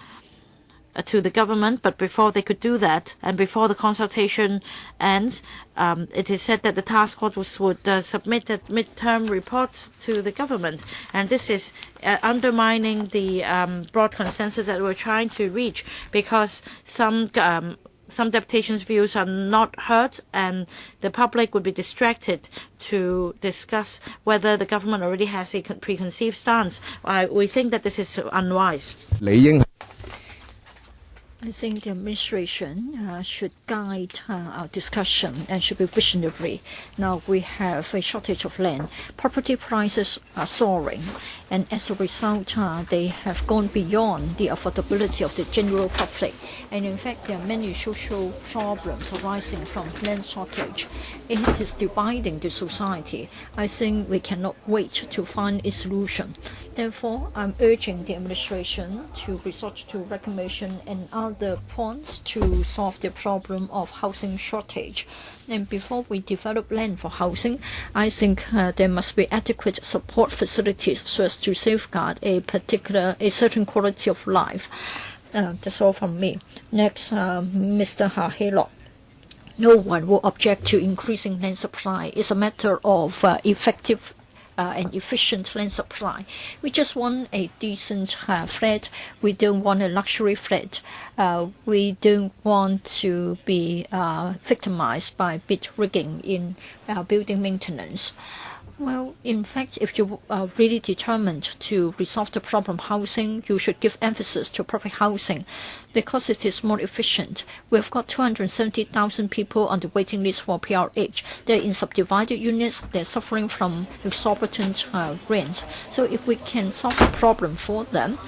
to the government, but before they could do that and before the consultation ends, it is said that the task force would submit a midterm report to the government, and this is undermining the broad consensus that we're trying to reach, because some deputations' views are not heard, and the public would be distracted to discuss whether the government already has a preconceived stance. We think that this is unwise. I think the administration should guide our discussion and should be visionary. Now we have a shortage of land. Property prices are soaring, and as a result, they have gone beyond the affordability of the general public. And in fact, there are many social problems arising from land shortage. It is dividing the society. I think we cannot wait to find a solution. Therefore, I'm urging the administration to resort to reclamation and other points to solve the problem of housing shortage. And before we develop land for housing, I think there must be adequate support facilities so as to safeguard a certain quality of life. That's all from me. Next, Mr. Hahelo. No one will object to increasing land supply. It's a matter of effective and efficient land supply. We just want a decent flat. We don't want a luxury flat. We don't want to be victimized by bid rigging in building maintenance. Well, in fact, if you are really determined to resolve the problem of housing, you should give emphasis to public housing because it is more efficient. We've got 270,000 people on the waiting list for PRH. They're in subdivided units. They're suffering from exorbitant rents. So if we can solve the problem for them,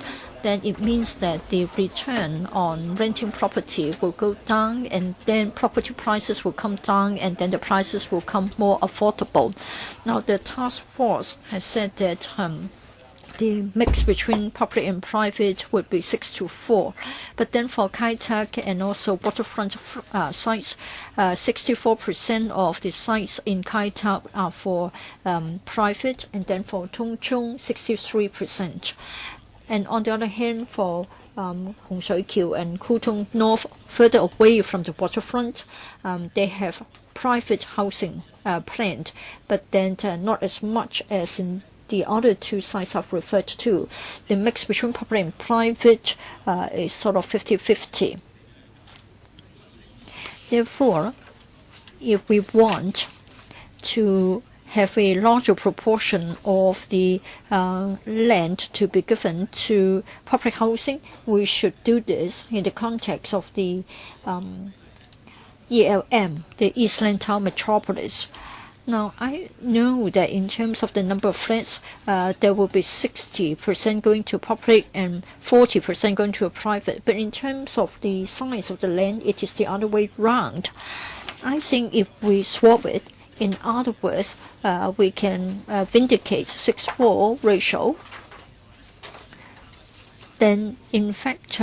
then it means that the return on renting property will go down, and then property prices will come down, and then the prices will become more affordable. Now, the task force has said that the mix between public and private would be 6-4. But then for Kai Tak and also waterfront sites, 64% of the sites in Kai Tak are for private, and then for Tung Chung, 63%. And on the other hand, for Hong Shui Kiu and Kutong North, further away from the waterfront, they have private housing planned, but then not as much as in the other two sites I've referred to. The mix between public and private is sort of 50-50. Therefore, if we want to have a larger proportion of the land to be given to public housing, we should do this in the context of the ELM, the East Lantau Metropolis. Now, I know that in terms of the number of flats, there will be 60% going to public and 40% going to a private. But in terms of the size of the land, it is the other way round. I think if we swap it, in other words, we can vindicate 6-4 ratio. Then, in fact,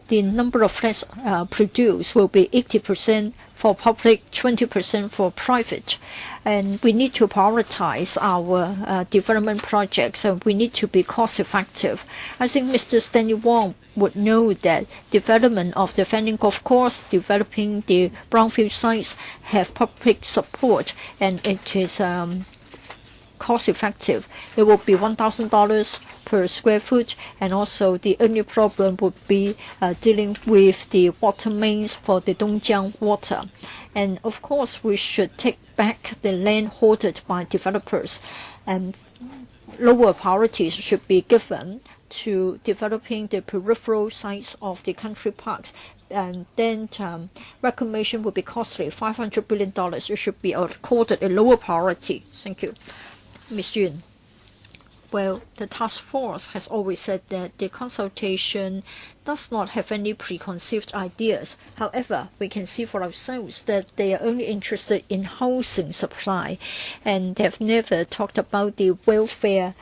the number of flats produced will be 80% for public, 20% for private. And we need to prioritize our development projects, and we need to be cost effective. I think Mr. Stanley Wong would know that development of the Fanning Golf Course, developing the brownfield sites have public support, and it is cost effective. It will be $1,000 per square foot, and also the only problem would be dealing with the water mains for the Dongjiang water. And of course, we should take back the land hoarded by developers, and lower priorities should be given to developing the peripheral sites of the country parks. And then reclamation will be costly, $500 billion. It should be accorded a lower priority. Thank you. Ms. Yun. Well, the task force has always said that the consultation, does not have any preconceived ideas. However, we can see for ourselves that they are only interested in housing supply, and they have never talked about the welfare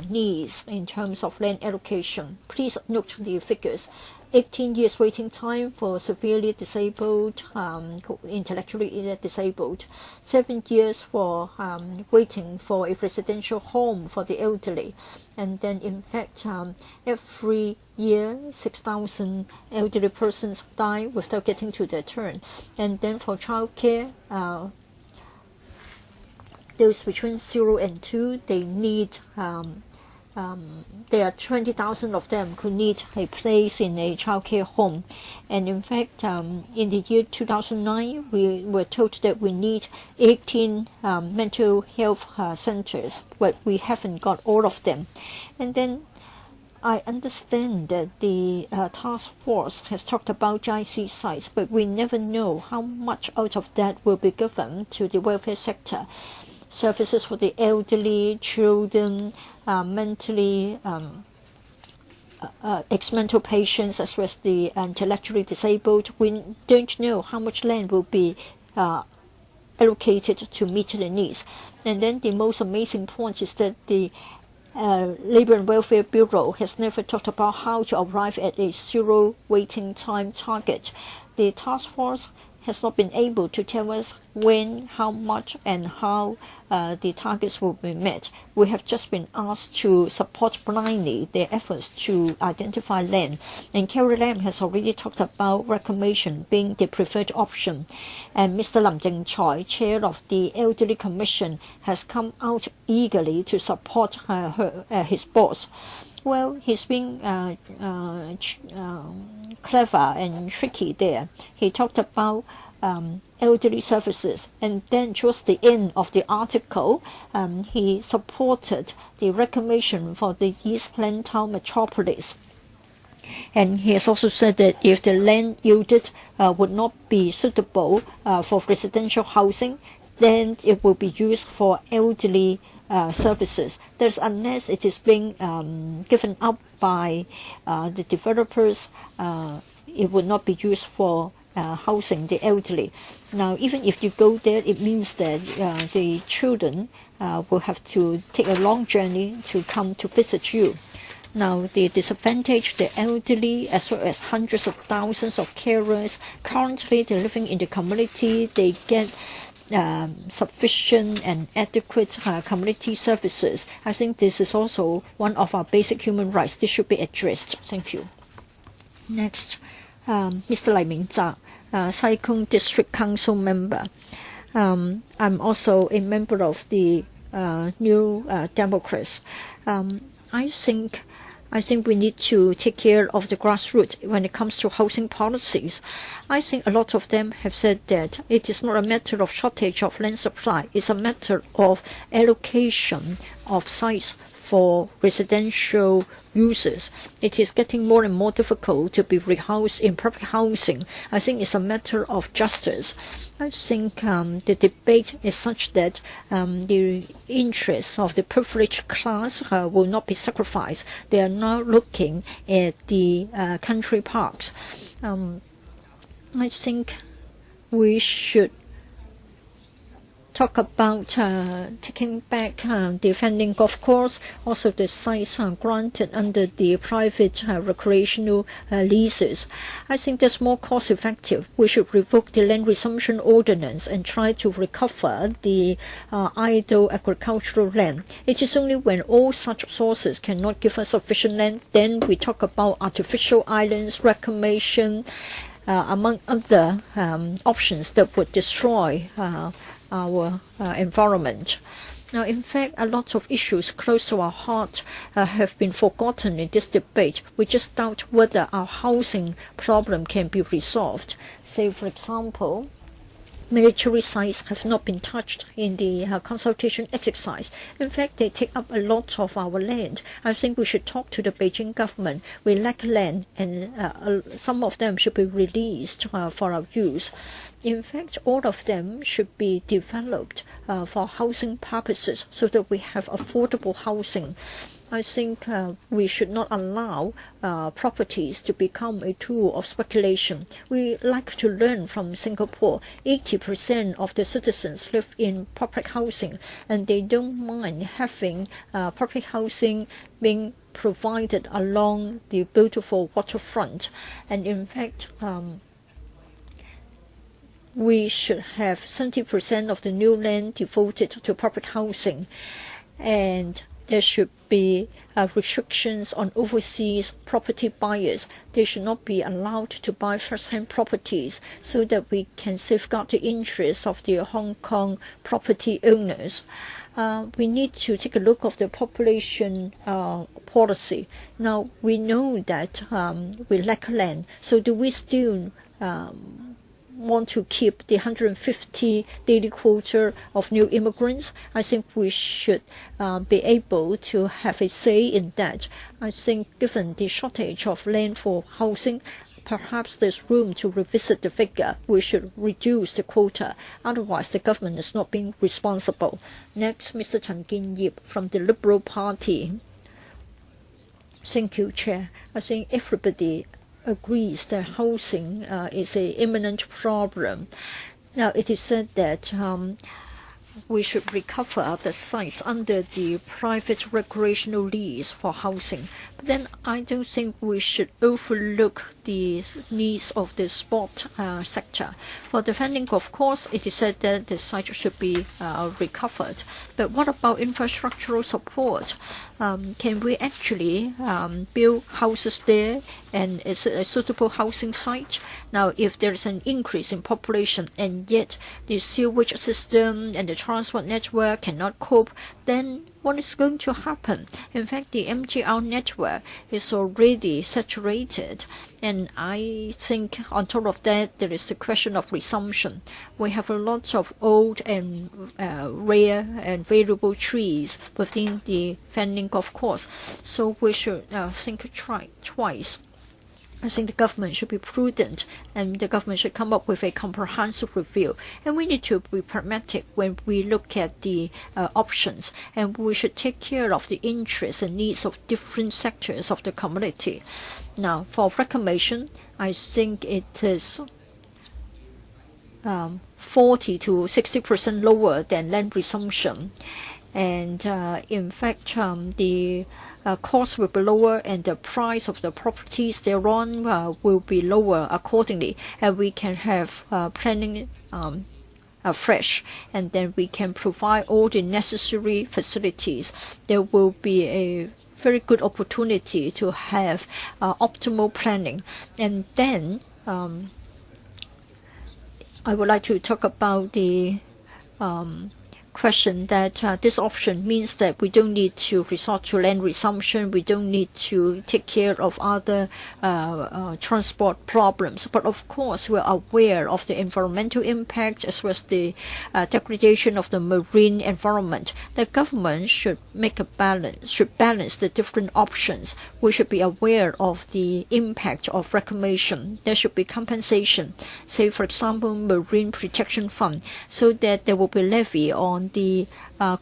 needs in terms of land allocation. Please note the figures. 18 years waiting time for severely disabled, intellectually disabled. 7 years for waiting for a residential home for the elderly. And then, in fact, every year, 6,000 elderly persons die without getting to their turn. And then for childcare, those between 0 and 2, they need there are 20,000 of them who need a place in a childcare home. And in fact, in the year 2009, we were told that we need 18 mental health centers, but we haven't got all of them. And then I understand that the task force has talked about GIC sites, but we never know how much out of that will be given to the welfare sector. Services for the elderly, children, mentally ex-mental patients, as well as the intellectually disabled. We don't know how much land will be allocated to meet the needs. And then the most amazing point is that the Labour and Welfare Bureau has never talked about how to arrive at a 0 waiting time target. The task force has not been able to tell us when, how much, and how the targets will be met. We have just been asked to support blindly their efforts to identify land. And Carrie Lam has already talked about reclamation being the preferred option. And Mr. Lam Jing-choi, chair of the Elderly Commission, has come out eagerly to support his boss. Well, he's been clever and tricky there. He talked about elderly services, and then towards the end of the article, he supported the reclamation for the East Lantau metropolis. And he has also said that if the land yielded would not be suitable for residential housing, then it will be used for elderly services. That's unless it is being given up by the developers, it would not be used for housing the elderly. Now, even if you go there, it means that the children will have to take a long journey to come to visit you. Now, the disadvantage, the elderly, as well as hundreds of thousands of carers, currently they're living in the community, they get sufficient and adequate community services. I think this is also one of our basic human rights. This should be addressed. Thank you. Next, Mr. Lai Ming-zha, Sai Kung District Council member. I'm also a member of the New Democrats. I think we need to take care of the grassroots when it comes to housing policies. I think a lot of them have said that it is not a matter of shortage of land supply. It's a matter of allocation of sites for residential users. It is getting more and more difficult to be rehoused in public housing. I think it's a matter of justice. I think the debate is such that the interests of the privileged class will not be sacrificed. They are now looking at the country parks. I think we should talk about taking back the offending golf course, also the sites granted under the private recreational leases. I think that's more cost effective. We should revoke the land resumption ordinance and try to recover the idle agricultural land. It is only when all such sources cannot give us sufficient land, then we talk about artificial islands, reclamation, among other options that would destroy our environment. Now, in fact, a lot of issues close to our heart have been forgotten in this debate. We just doubt whether our housing problem can be resolved. Say, for example, military sites have not been touched in the consultation exercise. In fact, they take up a lot of our land. I think we should talk to the Beijing government. We lack land, and some of them should be released for our use. In fact, all of them should be developed for housing purposes so that we have affordable housing. I think we should not allow properties to become a tool of speculation. We like to learn from Singapore. 80% of the citizens live in public housing, and they don't mind having public housing being provided along the beautiful waterfront. And in fact, we should have 70% of the new land devoted to public housing, and there should be restrictions on overseas property buyers. They should not be allowed to buy first-hand properties, so that we can safeguard the interests of the Hong Kong property owners. We need to take a look at the population policy. Now, we know that we lack land, so do we still want to keep the 150 daily quota of new immigrants? I think we should be able to have a say in that. I think given the shortage of land for housing, perhaps there's room to revisit the figure. We should reduce the quota. Otherwise, the government is not being responsible. Next, Mr. Chen Kin-yip from the Liberal Party. Thank you, Chair. I think everybody agrees that housing is an imminent problem. Now, it is said that we should recover the sites under the private recreational lease for housing. But then I don't think we should overlook the needs of the sport sector. For the funding, of course, it is said that the site should be recovered. But what about infrastructural support? Can we actually build houses there, and is it a suitable housing site? Now, if there is an increase in population and yet the sewage system and the transport network cannot cope, then what is going to happen? In fact, the MTR network is already saturated, and I think on top of that, there is the question of resumption. We have a lot of old and rare and valuable trees within the Fanling Golf Course, so we should think twice. I think the government should be prudent, and the government should come up with a comprehensive review. And we need to be pragmatic when we look at the options, and we should take care of the interests and needs of different sectors of the community. Now, for reclamation, I think it is 40 to 60% lower than land resumption. And in fact, the cost will be lower, and the price of the properties thereon will be lower accordingly, and we can have planning afresh, and then we can provide all the necessary facilities. There will be a very good opportunity to have optimal planning. And then I would like to talk about the question that this option means that we don't need to resort to land resumption, we don't need to take care of other transport problems. But of course, we're aware of the environmental impact as well as the degradation of the marine environment. The government should make a balance, should balance the different options. We should be aware of the impact of reclamation. There should be compensation, say for example, Marine Protection Fund, so that there will be levy on the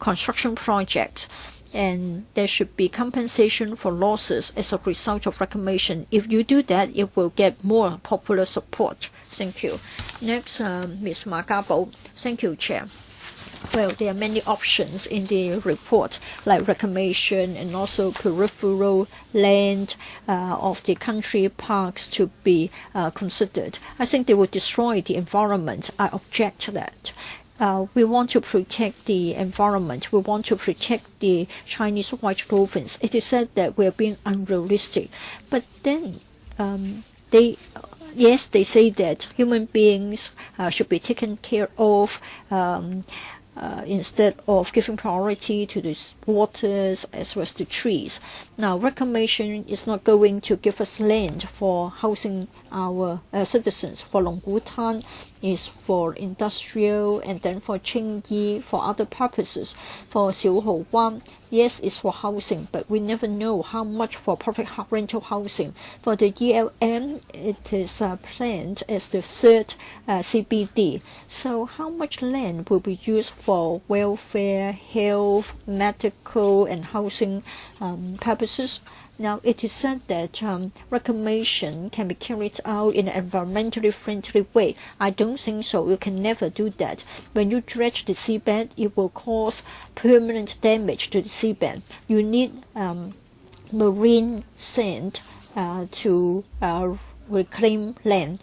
construction projects, and there should be compensation for losses as a result of reclamation. If you do that, it will get more popular support. Thank you. Next, Ms. Magabo. Thank you, Chair. Well, there are many options in the report, like reclamation and also peripheral land of the country parks to be considered. I think they will destroy the environment. I object to that. We want to protect the environment. We want to protect the Chinese white dolphins. It is said that we are being unrealistic. But then they say that human beings should be taken care of instead of giving priority to the waters as well as the trees. Now, reclamation is not going to give us land for housing our citizens. For Longgutan, is for industrial, and then for Qingyi, for other purposes. For Xiuhouwan, yes, it's for housing, but we never know how much for public rental housing. For the ELM, it is planned as the third CBD. So how much land will be used for welfare, health, medical, and housing purposes? Now, it is said that reclamation can be carried out in an environmentally friendly way. I don't think so. You can never do that. When you dredge the seabed, it will cause permanent damage to the seabed. You need marine sand to reclaim land.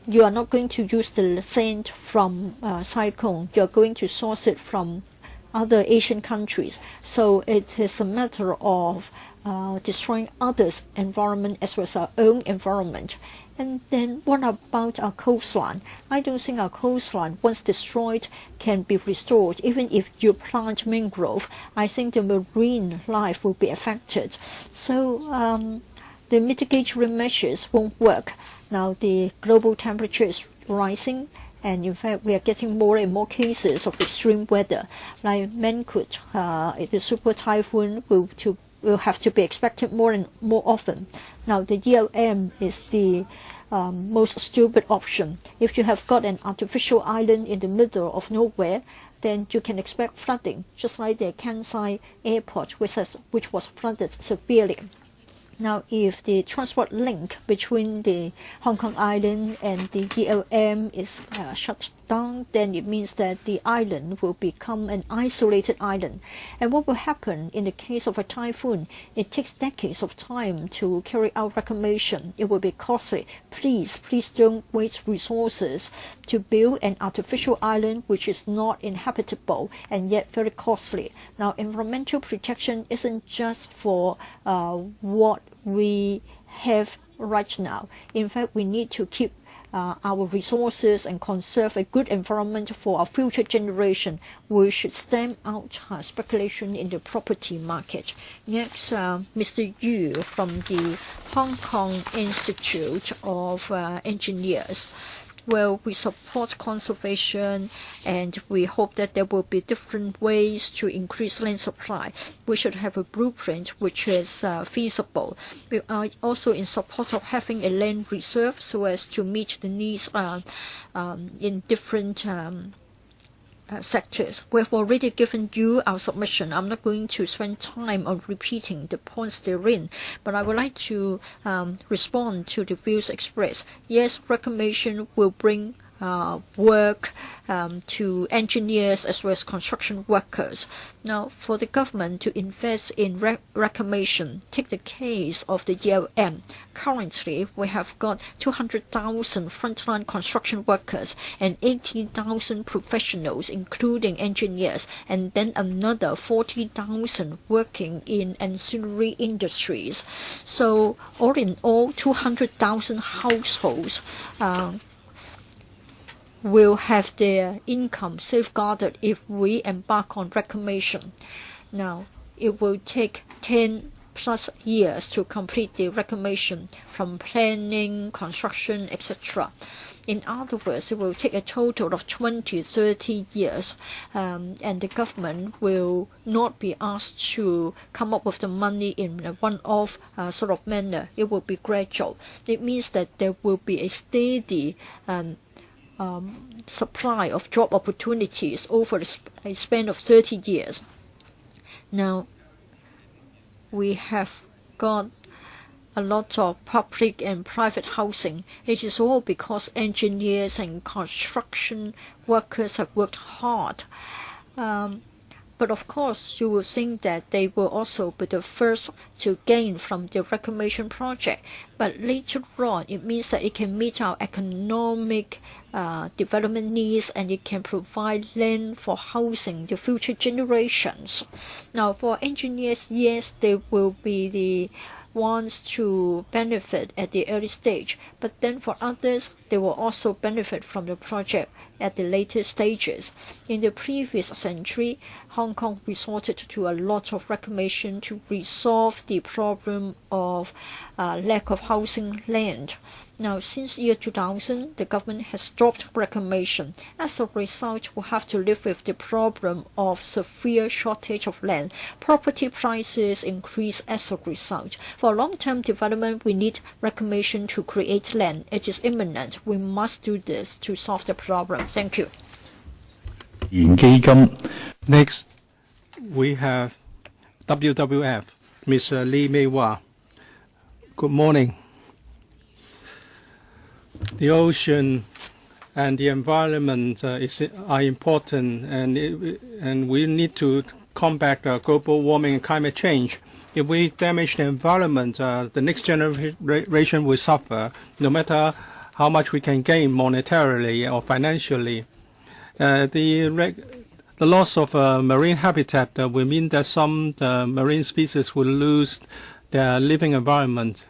You are not going to use the sand from Cyclone. You are going to source it from other Asian countries. So it is a matter of destroying others' environment as well as our own environment. And then what about our coastline? I don't think our coastline, once destroyed, can be restored. Even if you plant mangrove, I think the marine life will be affected. So the mitigatory measures won't work. Now the global temperature is rising, and in fact we are getting more and more cases of extreme weather. Like Mangkhut, the super typhoon will have to be expected more and more often. Now the ELM is the most stupid option. If you have got an artificial island in the middle of nowhere, then you can expect flooding, just like the Kansai airport, which was flooded severely. Now, if the transport link between the Hong Kong Island and the ELM is shut down, then it means that the island will become an isolated island. And what will happen in the case of a typhoon? It takes decades of time to carry out reclamation. It will be costly. Please don't waste resources to build an artificial island which is not inhabitable and yet very costly. Now, environmental protection isn't just for what we have right now. In fact, we need to keep our resources and conserve a good environment for our future generation. We should stamp out speculation in the property market. Next, Mr. Yu from the Hong Kong Institute of Engineers. Well, we support conservation, and we hope that there will be different ways to increase land supply. We should have a blueprint which is feasible. We are also in support of having a land reserve so as to meet the needs in different sectors. We have already given you our submission. I'm not going to spend time on repeating the points therein, but I would like to respond to the views expressed. Yes, reclamation will bring work to engineers as well as construction workers. Now, for the government to invest in reclamation, take the case of the ELM. Currently, we have got 200,000 frontline construction workers and 18,000 professionals, including engineers, and then another 40,000 working in ancillary industries. So, all in all, 200,000 households will have their income safeguarded if we embark on reclamation. Now, it will take 10 plus years to complete the reclamation, from planning, construction, etc. In other words, it will take a total of 20-30 years, and the government will not be asked to come up with the money in a one-off sort of manner. It will be gradual. It means that there will be a steady supply of job opportunities over a span of 30 years. Now, we have got a lot of public and private housing. It is all because engineers and construction workers have worked hard. But of course, you will think that they will also be the first to gain from the reclamation project. But later on, it means that it can meet our economic development needs, and it can provide land for housing the future generations. Now, for engineers, yes, there will be the wants to benefit at the early stage, but then for others, they will also benefit from the project at the later stages. In the previous century, Hong Kong resorted to a lot of reclamation to resolve the problem of lack of housing land. Now, since year 2000, the government has stopped reclamation. As a result, we have to live with the problem of severe shortage of land. Property prices increase as a result. For long-term development, we need reclamation to create land. It is imminent. We must do this to solve the problem. Thank you. Next, we have WWF, Ms. Lee Mei-Hua. Good morning. The ocean and the environment are important, and we need to combat global warming and climate change. If we damage the environment, the next generation will suffer, no matter how much we can gain monetarily or financially. The loss of marine habitat will mean that some marine species will lose their living environment.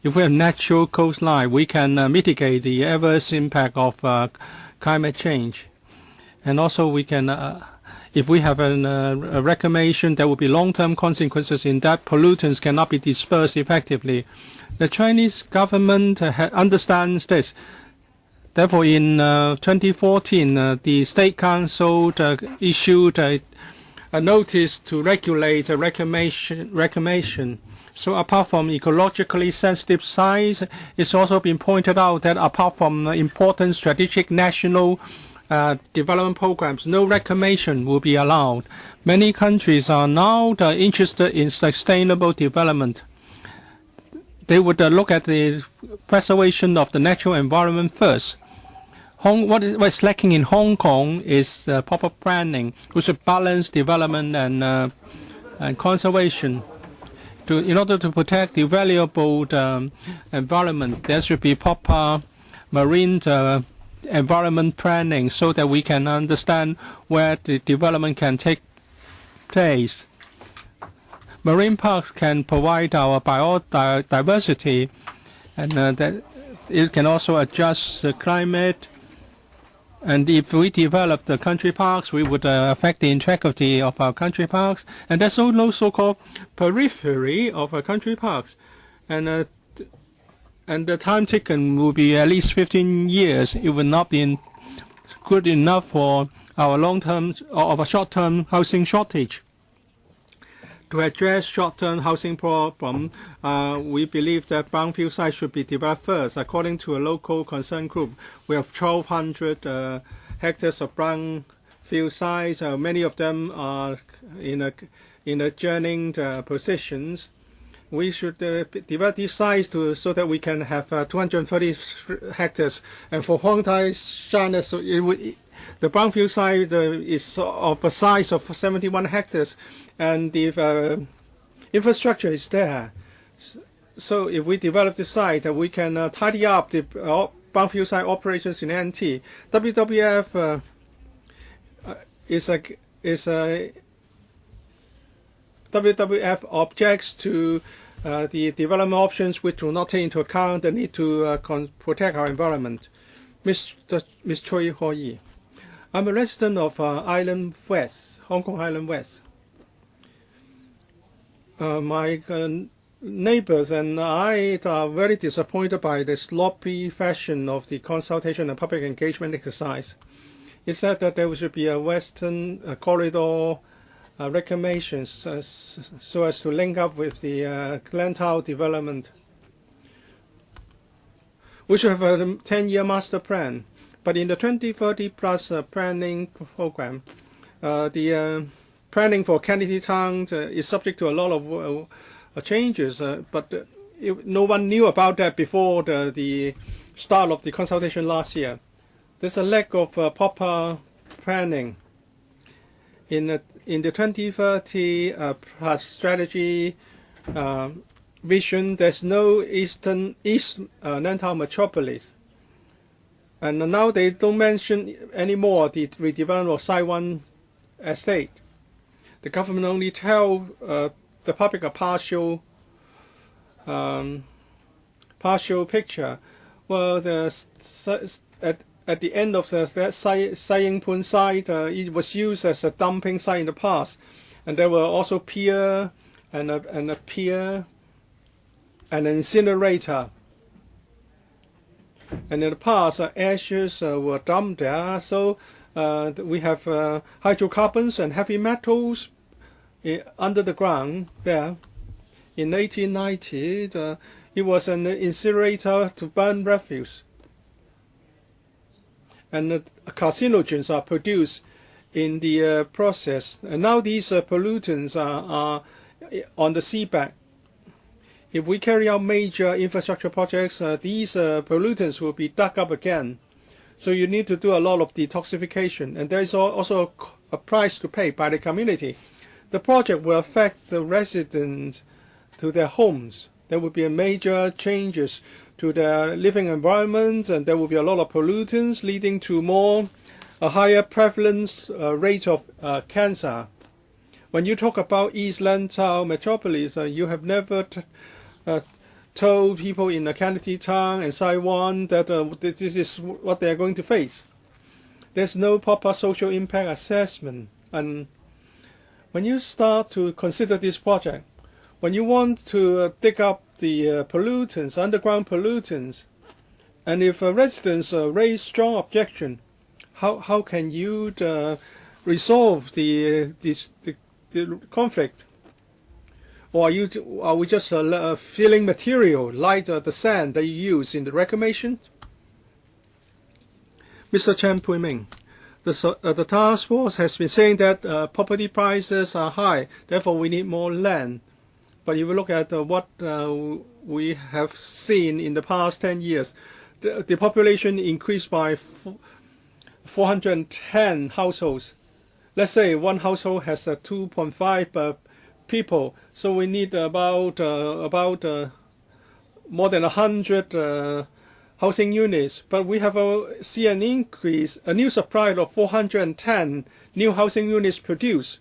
If we have natural coastline, we can mitigate the adverse impact of climate change. And also we can, if we have a reclamation, there will be long-term consequences in that pollutants cannot be dispersed effectively. The Chinese government understands this. Therefore, in 2014, the State Council issued a notice to regulate reclamation. So apart from ecologically sensitive sites, it's also been pointed out that apart from important strategic national development programs, no reclamation will be allowed. Many countries are now interested in sustainable development. They would look at the preservation of the natural environment first. What is lacking in Hong Kong is proper planning, which should balance development and conservation. In order to protect the valuable environment, there should be proper marine environment planning so that we can understand where the development can take place. Marine parks can provide our biodiversity, and that it can also adjust the climate. And if we develop the country parks, we would affect the integrity of our country parks. And there's no so-called periphery of our country parks. And the time taken will be at least 15 years. It will not be good enough for our long-term or our short-term housing shortage. To address short-term housing problem, we believe that brownfield sites should be developed first. According to a local concern group, we have 1,200 hectares of brownfield sites. Many of them are in adjoining positions. We should develop these sites so that we can have 230 hectares. And for Hong Tai Shan, so the brownfield site is of a size of 71 hectares, and the infrastructure is there. So if we develop the site, we can tidy up the brownfield site operations in NT. WWF WWF objects to the development options which do not take into account the need to protect our environment. Ms. Choi Ho-yi. I'm a resident of Island West, Hong Kong Island West. My neighbors and I are very disappointed by the sloppy fashion of the consultation and public engagement exercise. It said that there should be a western corridor reclamations so as to link up with the Lantau development. We should have a 10-year master plan. But in the 2030 plus planning program, the planning for Kennedy Town is subject to a lot of changes, but no one knew about that before the start of the consultation last year. There's a lack of proper planning. In the 2030 plus strategy vision, there's no East Lantau metropolis. And now they don't mention anymore the redevelopment of Site 1 estate. The government only tell the public a partial partial picture. Well, at the end of that Saying Pun site, it was used as a dumping site in the past, and there were also pier and a pier and an incinerator. And in the past, ashes were dumped there, so we have hydrocarbons and heavy metals under the ground there. In 1890, it was an incinerator to burn refuse. And carcinogens are produced in the process. And now these pollutants are on the seabed. If we carry out major infrastructure projects, these pollutants will be dug up again. So you need to do a lot of detoxification. And there is also a price to pay by the community. The project will affect the residents to their homes. There will be a major changes to their living environment, and there will be a lot of pollutants leading to a higher prevalence rate of cancer. When you talk about East Lantau metropolis, you have never told people in Kennedy Town and Saiwan that this is what they are going to face. There's no proper social impact assessment. And when you start to consider this project, when you want to dig up the pollutants, underground pollutants, and if residents raise strong objection, how can you resolve the conflict? Or are we just filling material like the sand that you use in the reclamation? Mr. Chen Pui-ming, the task force has been saying that property prices are high, therefore we need more land. But if you look at what we have seen in the past 10 years, the population increased by 410 households. Let's say one household has 2.5 people, so we need about more than 100 housing units. But we have see an increase, a new supply of 410 new housing units produced.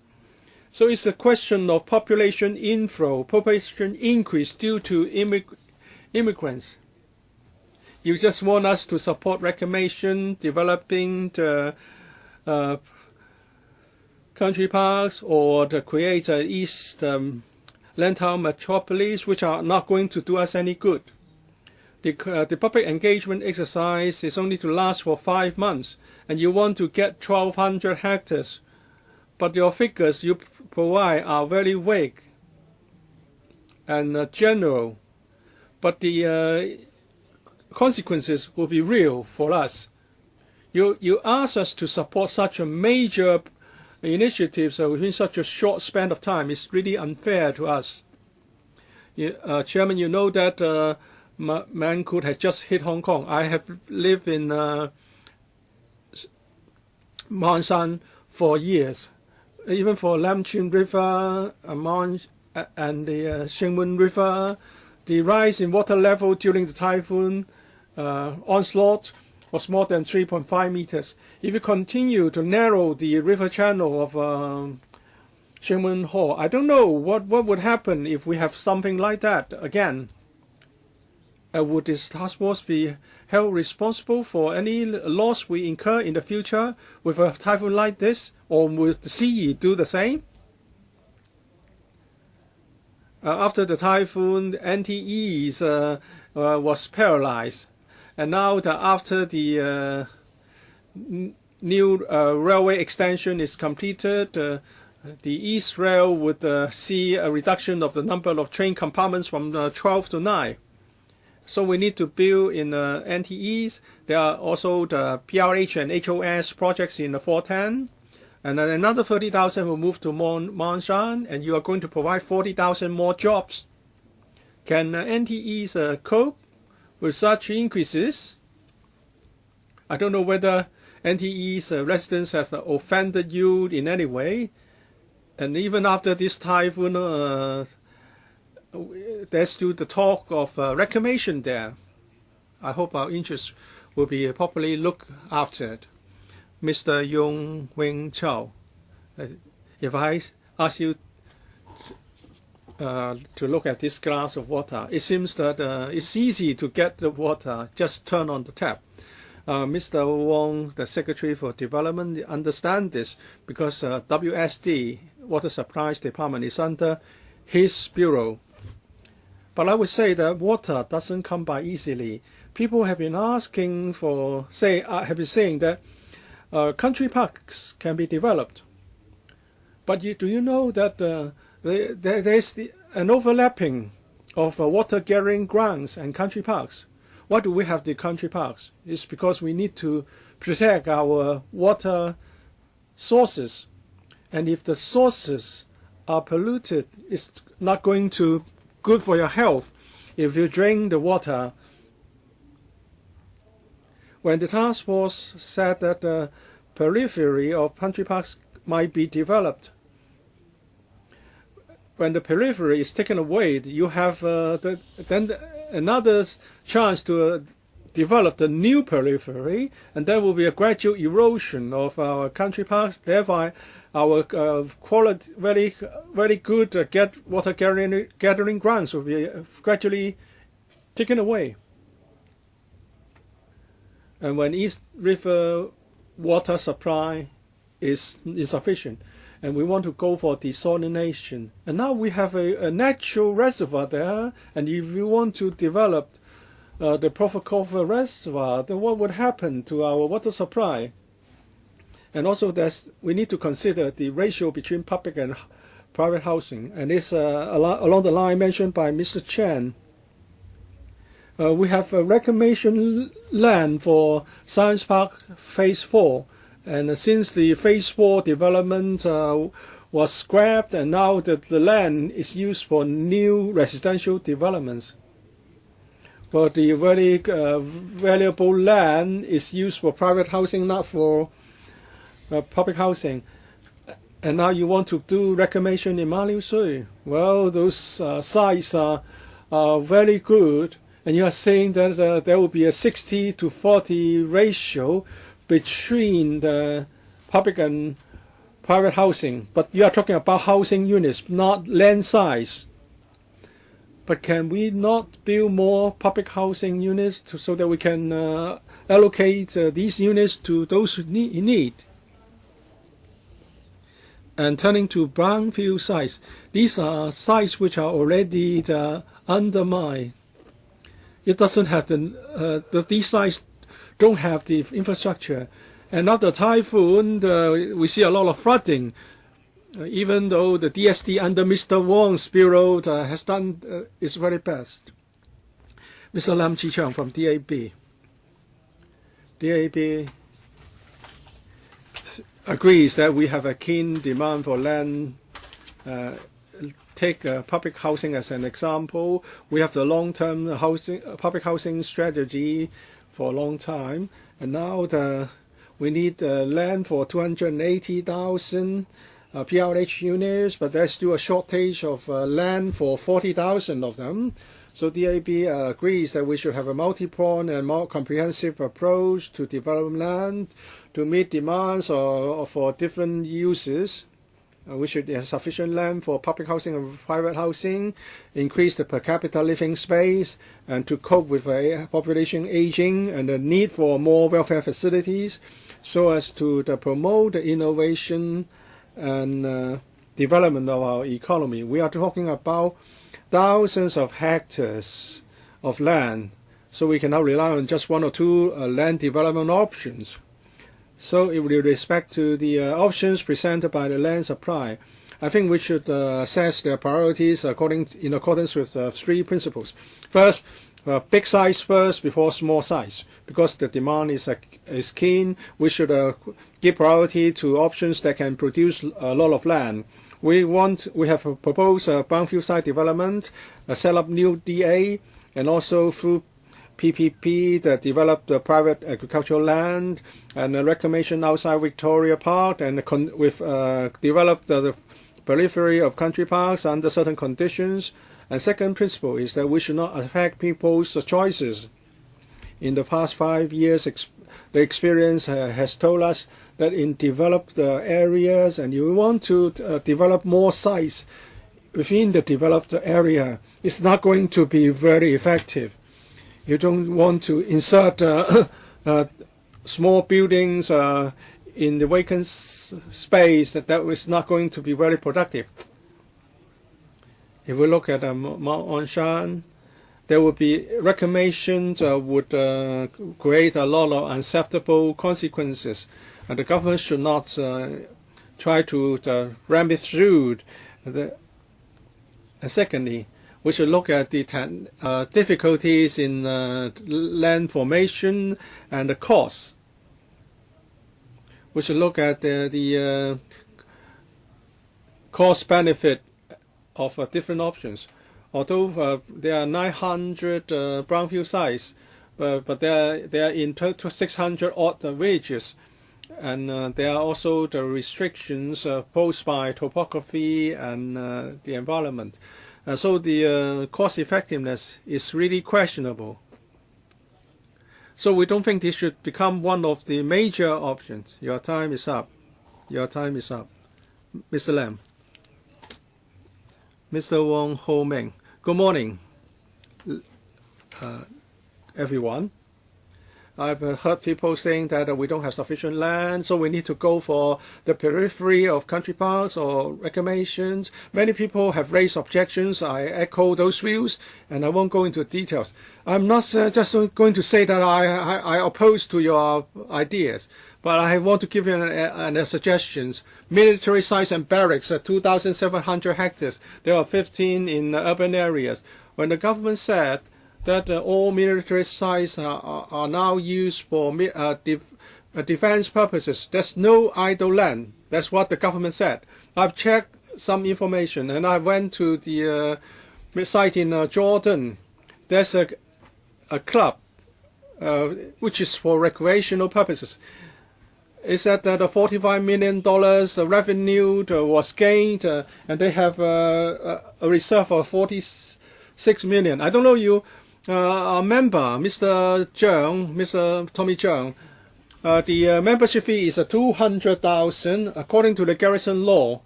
So it's a question of population inflow, population increase due to immigrants. You just want us to support reclamation, developing the country parks, or to create an East Lantau metropolis, which are not going to do us any good. The public engagement exercise is only to last for 5 months, and you want to get 1,200 hectares. But your figures you provide are very vague and general. But the consequences will be real for us. You ask us to support such a major initiatives within such a short span of time. It's really unfair to us. Chairman, you know that Mancoot has just hit Hong Kong. I have lived in Mong Shan for years. Even for Lam Chin River and the Shingmun River, the rise in water level during the typhoon onslaught was more than 3.5 meters. If you continue to narrow the river channel of Shingmun Hall, I don't know what would happen if we have something like that again. Would this task force be held responsible for any loss we incur in the future with a typhoon like this, or would the sea do the same? After the typhoon, NTEs was paralyzed, and now after the new railway extension is completed, the East Rail would see a reduction of the number of train compartments from 12 to 9. So we need to build in NTEs. There are also the PRH and HOS projects in the 410. And then another 30,000 will move to Mong Shan, and you are going to provide 40,000 more jobs. Can NTEs cope with such increases? I don't know whether NTE's residents have offended you in any way. And even after this typhoon, there's still the talk of reclamation there. I hope our interests will be properly looked after. Mr. Yong Wing Chow, if I ask you to look at this glass of water. It seems that it's easy to get the water, just turn on the tap. Mr. Wong, the Secretary for Development, understands this because WSD, Water Supplies Department, is under his bureau. But I would say that water doesn't come by easily. People have been asking for, have been saying that country parks can be developed. But do you know that there's an overlapping of water gathering grounds and country parks? Why do we have the country parks? It's because we need to protect our water sources. And if the sources are polluted, it's not going to good for your health if you drink the water. When the task force said that the periphery of country parks might be developed, when the periphery is taken away, you have then another chance to develop the new periphery, and there will be a gradual erosion of our country parks. Thereby, our quality, very good water gathering grounds will be gradually taken away. And when East River water supply is insufficient, and we want to go for desalination, and now we have a natural reservoir there, and if we want to develop the Profikov reservoir, then what would happen to our water supply? And also, we need to consider the ratio between public and private housing, and it's along the line mentioned by Mr. Chen. We have a reclamation land for Science Park Phase 4, and since the Phase 4 development was scrapped, and now the land is used for new residential developments. But the very valuable land is used for private housing, not for public housing. And now you want to do reclamation in Ma Liu Shui. Well, those sites are very good, and you are saying that there will be a 60 to 40 ratio between the public and private housing. But you are talking about housing units, not land size. But can we not build more public housing units so that we can allocate these units to those who need? And turning to brownfield sites, these are sites which are already undermined. It doesn't have these sites don't have the infrastructure. And after typhoon, we see a lot of flooding. Even though the DSD under Mr. Wong's bureau has done its very best. Mr. Lam Chi-Chang from DAB. DAB agrees that we have a keen demand for land. Take public housing as an example. We have the long-term public housing strategy for a long time, and now we need land for 280,000 PRH units, but there's still a shortage of land for 40,000 of them. So DAB agrees that we should have a multi-pronged and more comprehensive approach to develop land to meet demands for different uses. We should have sufficient land for public housing and private housing, increase the per capita living space, and to cope with population aging and the need for more welfare facilities, so as to promote the innovation and development of our economy. We are talking about thousands of hectares of land, so we cannot rely on just one or two land development options. So with respect to the options presented by the land supply, I think we should assess their priorities in accordance with three principles. First, big size first before small size, because the demand is keen. We should give priority to options that can produce a lot of land. We have proposed brownfield site development, set up new DA, and also through PPP that develop the private agricultural land and the reclamation outside Victoria Park, and develop the periphery of country parks under certain conditions. And second principle is that we should not affect people's choices. In the past 5 years, the experience has told us that in developed areas, and you want to develop more sites, within the developed area is not going to be very effective. You don't want to insert small buildings in the vacant space that is not going to be very productive. If we look at Mount Anshan, there would be reclamations would create a lot of unacceptable consequences, and the government should not try to ram it through. And secondly, we should look at the difficulties in land formation and the costs. We should look at the cost-benefit of different options. Although there are 900 brownfield sites, but they are in total 600 odd villages, and there are also the restrictions posed by topography and the environment. So the cost effectiveness is really questionable. So we don't think this should become one of the major options. Your time is up. Your time is up. Mr. Lam. Mr. Wong Ho Meng. Good morning, everyone. I've heard people saying that we don't have sufficient land, so we need to go for the periphery of country parks or reclamations. Many people have raised objections. I echo those views, and I won't go into details. I'm not just going to say that I oppose to your ideas, but I want to give you suggestions. Military sites and barracks are 2,700 hectares. There are 15 in urban areas. When the government said that all military sites are now used for defense purposes, there's no idle land. That's what the government said. I've checked some information, and I went to the site in Jordan. There's a club which is for recreational purposes. It said that $45 million revenue was gained, and they have a reserve of $46 million. I don't know you. A member, Mr. Zhang, Mr. Tommy Zhang, the membership fee is $200,000 according to the garrison law.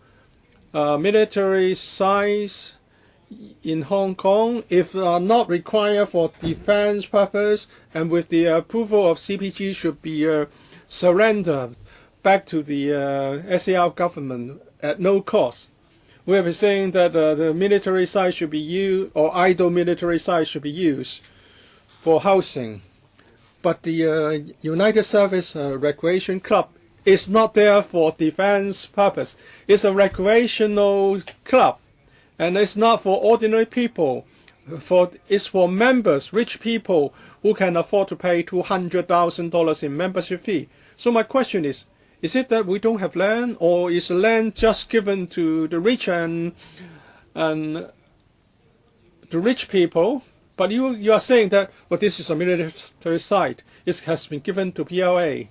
Military sites in Hong Kong, if not required for defense purpose and with the approval of CPG, should be surrendered back to the SAR government at no cost. We have been saying that the military site should be used, or idle military sites should be used for housing. But the United Service Recreation Club is not there for defense purpose. It's a recreational club, and it's not for ordinary people. It's for members, rich people who can afford to pay $200,000 in membership fee. So my question is it that we don't have land, or is the land just given to the rich and the rich people? But you are saying that, well, this is a military site. It has been given to PLA.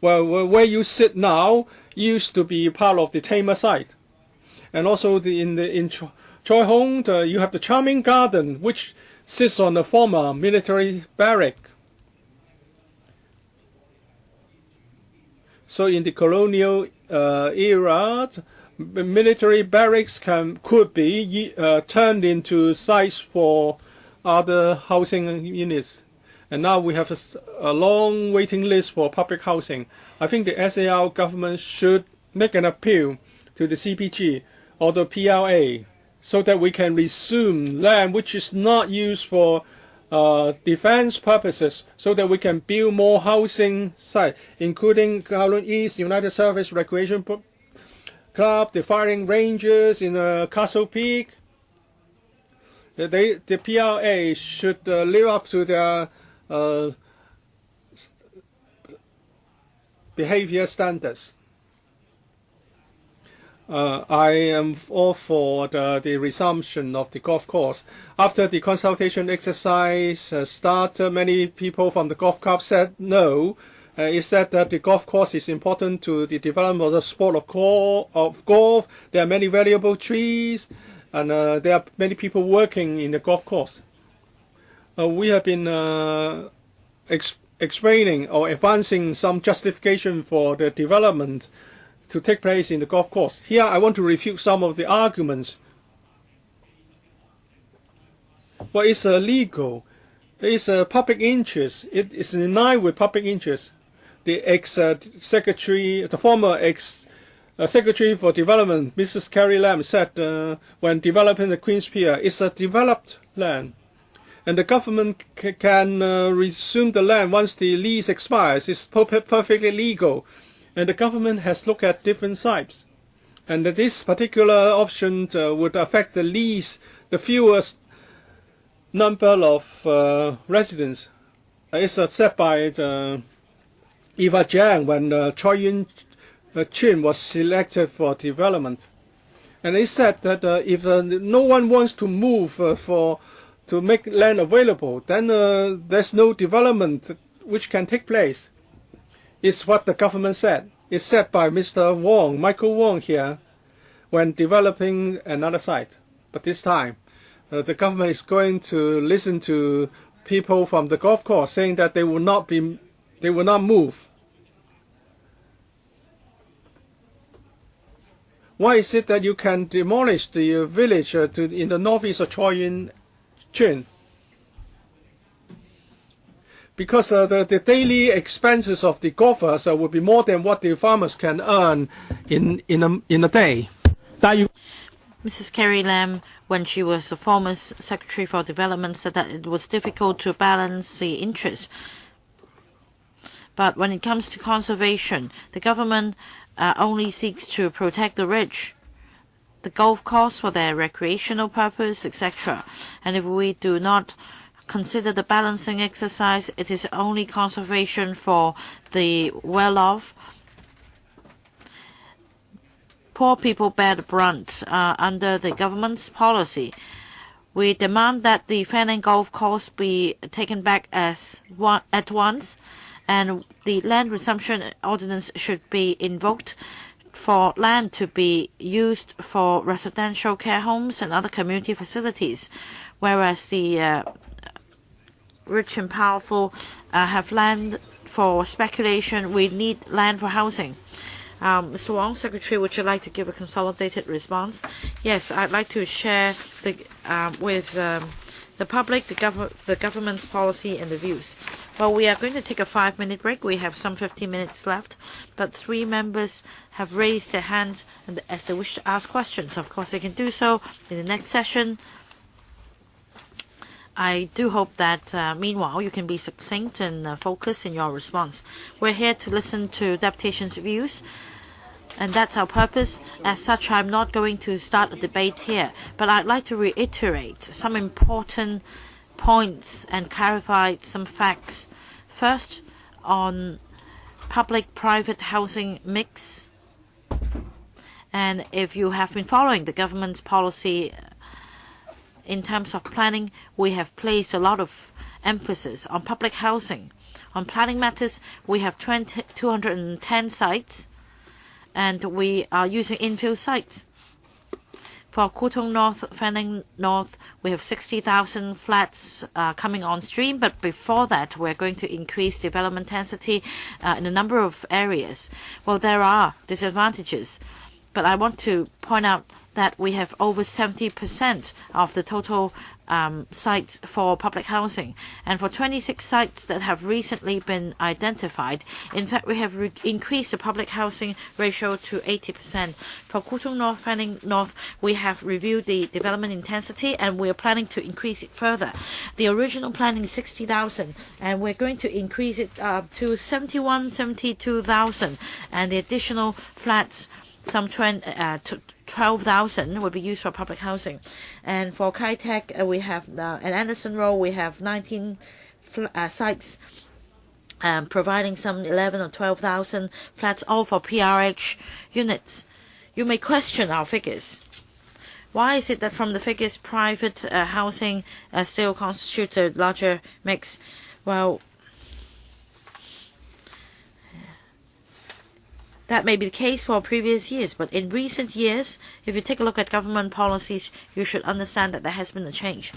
Well, where you sit now used to be part of the Tamer site. And also in Choi Hong, you have the charming garden, which sits on the former military barrack. So in the colonial era, military barracks could be turned into sites for other housing units. And now we have a long waiting list for public housing. I think the SAR government should make an appeal to the CPG or the PLA so that we can resume land which is not used for defense purposes, so that we can build more housing sites, including Kowloon East United Service Recreation Club, the firing ranges in Castle Peak. The PLA should live up to their behavior standards. I am all for the resumption of the golf course. After the consultation exercise started, many people from the golf club said no. It said that the golf course is important to the development of the sport of golf. There are many valuable trees, and there are many people working in the golf course. We have been explaining or advancing some justification for the development to take place in the golf course. Here I want to refute some of the arguments. Well, it's legal. It's a public interest. It is in line with public interest. The ex-secretary, the former ex-secretary for development, Mrs. Carrie Lam, said when developing the Queen's Pier, it's a developed land. And the government can resume the land once the lease expires. It's perfectly legal. And the government has looked at different sites. And this particular option would affect the lease, the fewest number of residents. It's said by Eva Jiang when Choi Yun-chin was selected for development. And they said that if no one wants to move to make land available, then there's no development which can take place. It's what the government said. It's said by Mr. Wong, Michael Wong here, when developing another site. But this time, the government is going to listen to people from the golf course saying that they will not move. Why is it that you can demolish the village in the northeast of Choi Yun-chin? Because the daily expenses of the golfers would be more than what the farmers can earn in a day. Mrs. Carrie Lam, when she was the former Secretary for Development, said that it was difficult to balance the interests. But when it comes to conservation, the government only seeks to protect the rich, the golf course for their recreational purpose, etc. And if we do not consider the balancing exercise, it is only conservation for the well-off. Poor people bear the brunt under the government's policy. We demand that the Fanning Golf Course be taken back at once, and the land resumption ordinance should be invoked for land to be used for residential care homes and other community facilities, whereas the rich and powerful have land for speculation. We need land for housing. Mr. Wong, Secretary, would you like to give a consolidated response? Yes, I'd like to share with the public the government's policy and the views. Well, we are going to take a 5-minute break. We have some 15 minutes left, but 3 members have raised their hands as they wish to ask questions. Of course, they can do so in the next session. I do hope that, meanwhile, you can be succinct and focused in your response. We're here to listen to deputations' views, and that's our purpose. As such, I'm not going to start a debate here, but I'd like to reiterate some important points and clarify some facts. First, on public-private housing mix, and if you have been following the government's policy in terms of planning, we have placed a lot of emphasis on public housing. On planning matters, we have 210 sites, and we are using infill sites. For Kutong North, Fanning North, we have 60,000 flats coming on stream, but before that, we're going to increase development intensity in a number of areas. Well, there are disadvantages, but I want to point out that we have over 70% of the total sites for public housing. And for 26 sites that have recently been identified, in fact, we have increased the public housing ratio to 80%. For Kutong North, Fanning North, we have reviewed the development intensity, and we are planning to increase it further. The original planning is 60,000, and we're going to increase it to 72,000, and the additional flats, some 12,000 will be used for public housing. And for Kai Tak, we have at Anderson Road, we have 19 sites providing some 11 or 12,000 flats, all for PRH units. You may question our figures. Why is it that from the figures private housing still constitutes a larger mix? Well, that may be the case for previous years, but in recent years, if you take a look at government policies, you should understand that there has been a change.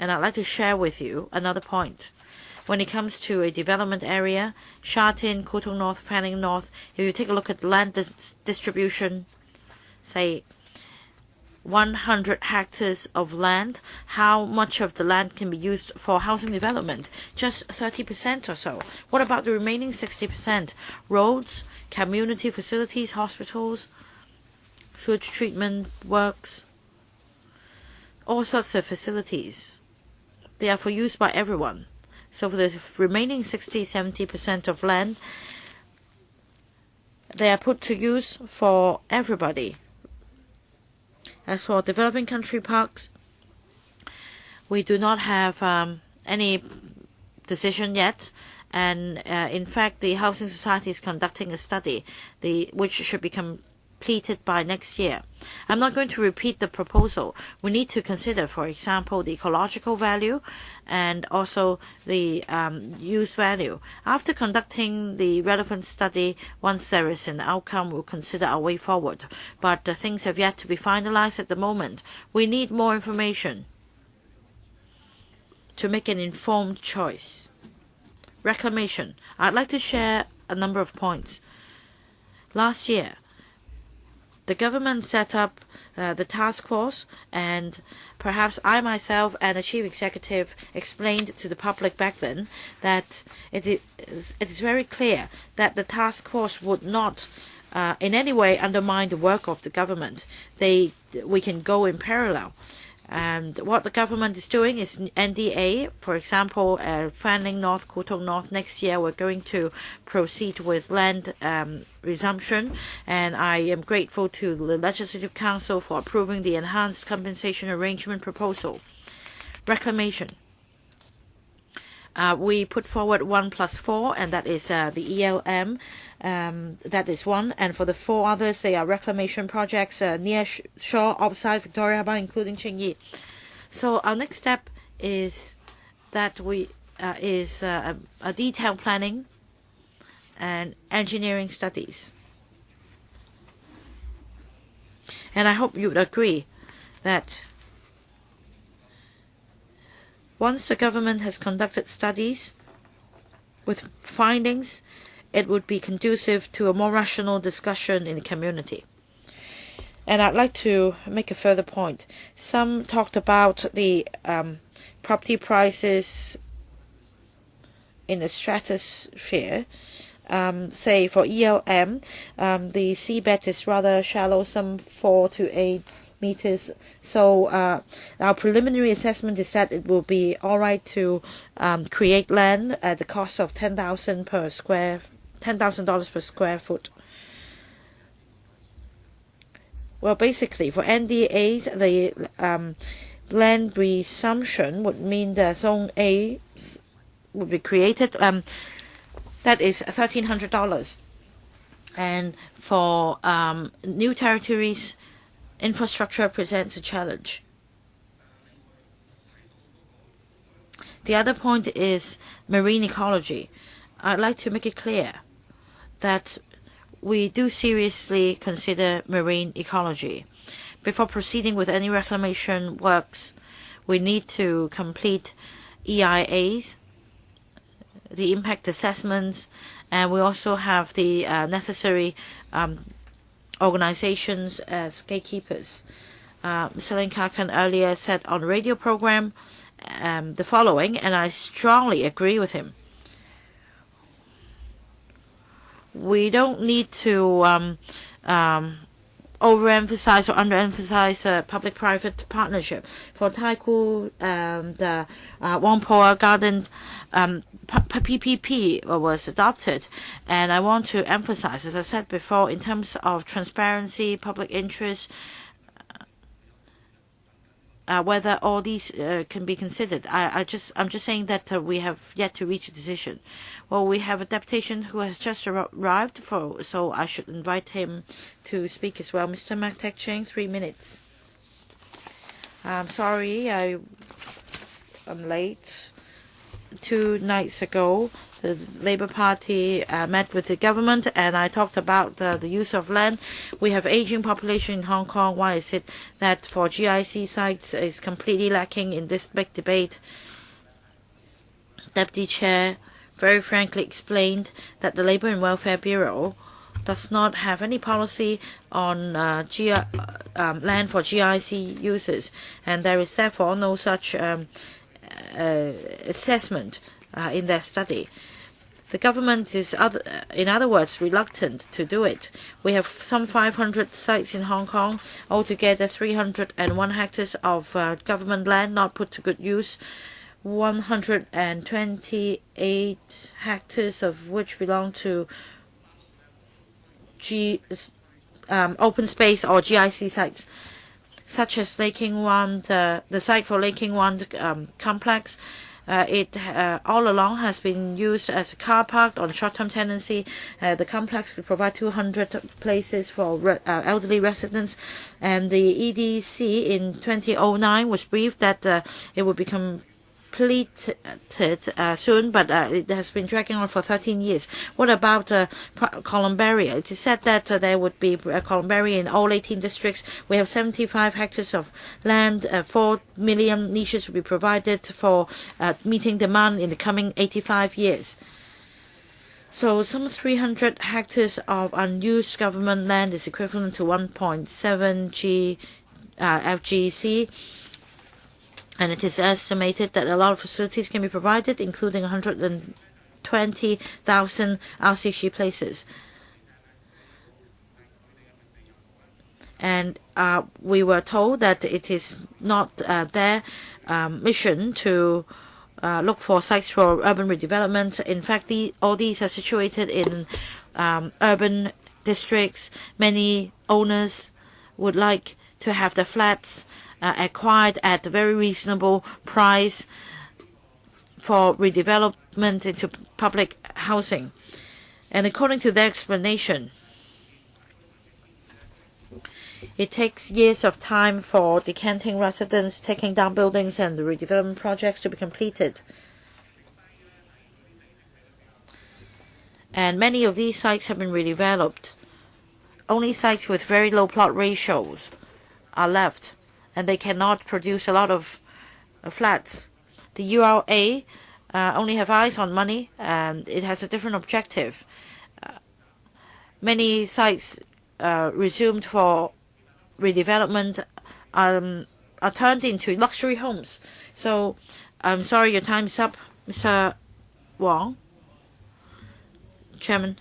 And I'd like to share with you another point. When it comes to a development area, Sha Tin, Kutong North, Fanning North, if you take a look at land distribution, say 100 hectares of land, how much of the land can be used for housing development? Just 30% or so. What about the remaining 60%? Roads, community facilities, hospitals, sewage treatment works, all sorts of facilities. They are for use by everyone. So for the remaining 60-70% of land, they are put to use for everybody. As for developing country parks, we do not have any decision yet. And in fact, the Housing Society is conducting a study which should be completed by next year. I'm not going to repeat the proposal. We need to consider, for example, the ecological value and also the use value. After conducting the relevant study, once there is an outcome, we'll consider our way forward. But things have yet to be finalized at the moment. We need more information to make an informed choice. Reclamation. I'd like to share a number of points. Last year, the government set up the task force, and perhaps I myself and the chief executive explained to the public back then that it is very clear that the task force would not in any way undermine the work of the government. We can go in parallel. And what the government is doing is NDA, for example, Fanling North, Kutong North. Next year, we're going to proceed with land resumption. And I am grateful to the Legislative Council for approving the enhanced compensation arrangement proposal. Reclamation. We put forward 1+4, and that is the ELM. That is one. And for the 4 others, they are reclamation projects near shore, outside Victoria Harbour, including Qingyi. So our next step is that a detailed planning and engineering studies. And I hope you would agree that once the government has conducted studies with findings, it would be conducive to a more rational discussion in the community. And I'd like to make a further point. Some talked about the property prices in the stratosphere. Say for ELM, the seabed is rather shallow, some 4 to 8 meters. So our preliminary assessment is that it will be all right to create land at the cost of $10,000 per square foot. Well, basically, for NDAs, the land resumption would mean the Zone A would be created. That is $1,300. And for new territories, infrastructure presents a challenge. The other point is marine ecology. I'd like to make it clear that we do seriously consider marine ecology. Before proceeding with any reclamation works, we need to complete EIAs, the impact assessments, and we also have the necessary organizations as gatekeepers. Mr. Ling Ka-kan earlier said on the radio program the following, and I strongly agree with him. We don't need to overemphasize or underemphasize public-private partnership. For Taiku, the Wangpo Garden PPP was adopted, and I want to emphasize, as I said before, in terms of transparency, public interest, whether all these can be considered. I'm just saying that we have yet to reach a decision. Well, we have a deputation who has just arrived, so I should invite him to speak as well. Mr. Mak Tek Cheng, 3 minutes. I'm sorry, I'm late. 2 nights ago, the Labour Party met with the government, and I talked about the use of land. We have aging population in Hong Kong. Why is it that for GIC sites is completely lacking in this big debate? Deputy Chair very frankly explained that the Labour and Welfare Bureau does not have any policy on land for GIC uses, and there is therefore no such assessment in their study. The government is, in other words, reluctant to do it. We have some 500 sites in Hong Kong, altogether 301 hectares of government land not put to good use, 128 hectares of which belong to open space or GIC sites, such as Lei King Wan, the site for Lei King Wan complex. It all along has been used as a car park on short-term tenancy. The complex could provide 200 places for elderly residents, and the EDC in 2009 was briefed that it would become completed soon, but it has been dragging on for 13 years. What about columbaria? It is said that there would be a columbaria in all 18 districts. We have 75 hectares of land. 4 million niches will be provided for meeting demand in the coming 85 years. So some 300 hectares of unused government land is equivalent to 1.7 FGC. And it is estimated that a lot of facilities can be provided, including 120,000 RCG places. And we were told that it is not their mission to look for sites for urban redevelopment. In fact, all these are situated in urban districts. Many owners would like to have their flats acquired at a very reasonable price for redevelopment into public housing. And according to their explanation, it takes years of time for decanting residents, taking down buildings, and the redevelopment projects to be completed. And many of these sites have been redeveloped. Only sites with very low plot ratios are left, and they cannot produce a lot of flats. The URA only have eyes on money, and it has a different objective. Many sites resumed for redevelopment are turned into luxury homes. So I'm sorry, your time is up, Mr. Wong. Chairman.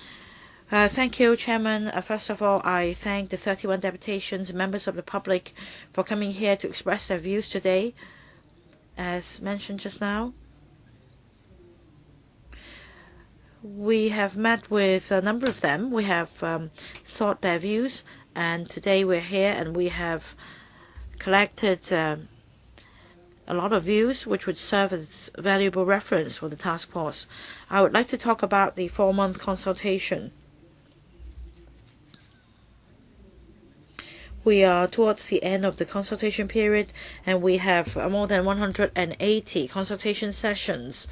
Thank you, Chairman. First of all, I thank the 31 deputations and members of the public for coming here to express their views today. As mentioned just now, we have met with a number of them. We have sought their views, and today we're here and we have collected a lot of views which would serve as valuable reference for the task force. I would like to talk about the 4-month consultation. We are towards the end of the consultation period, and we have more than 180 consultation sessions.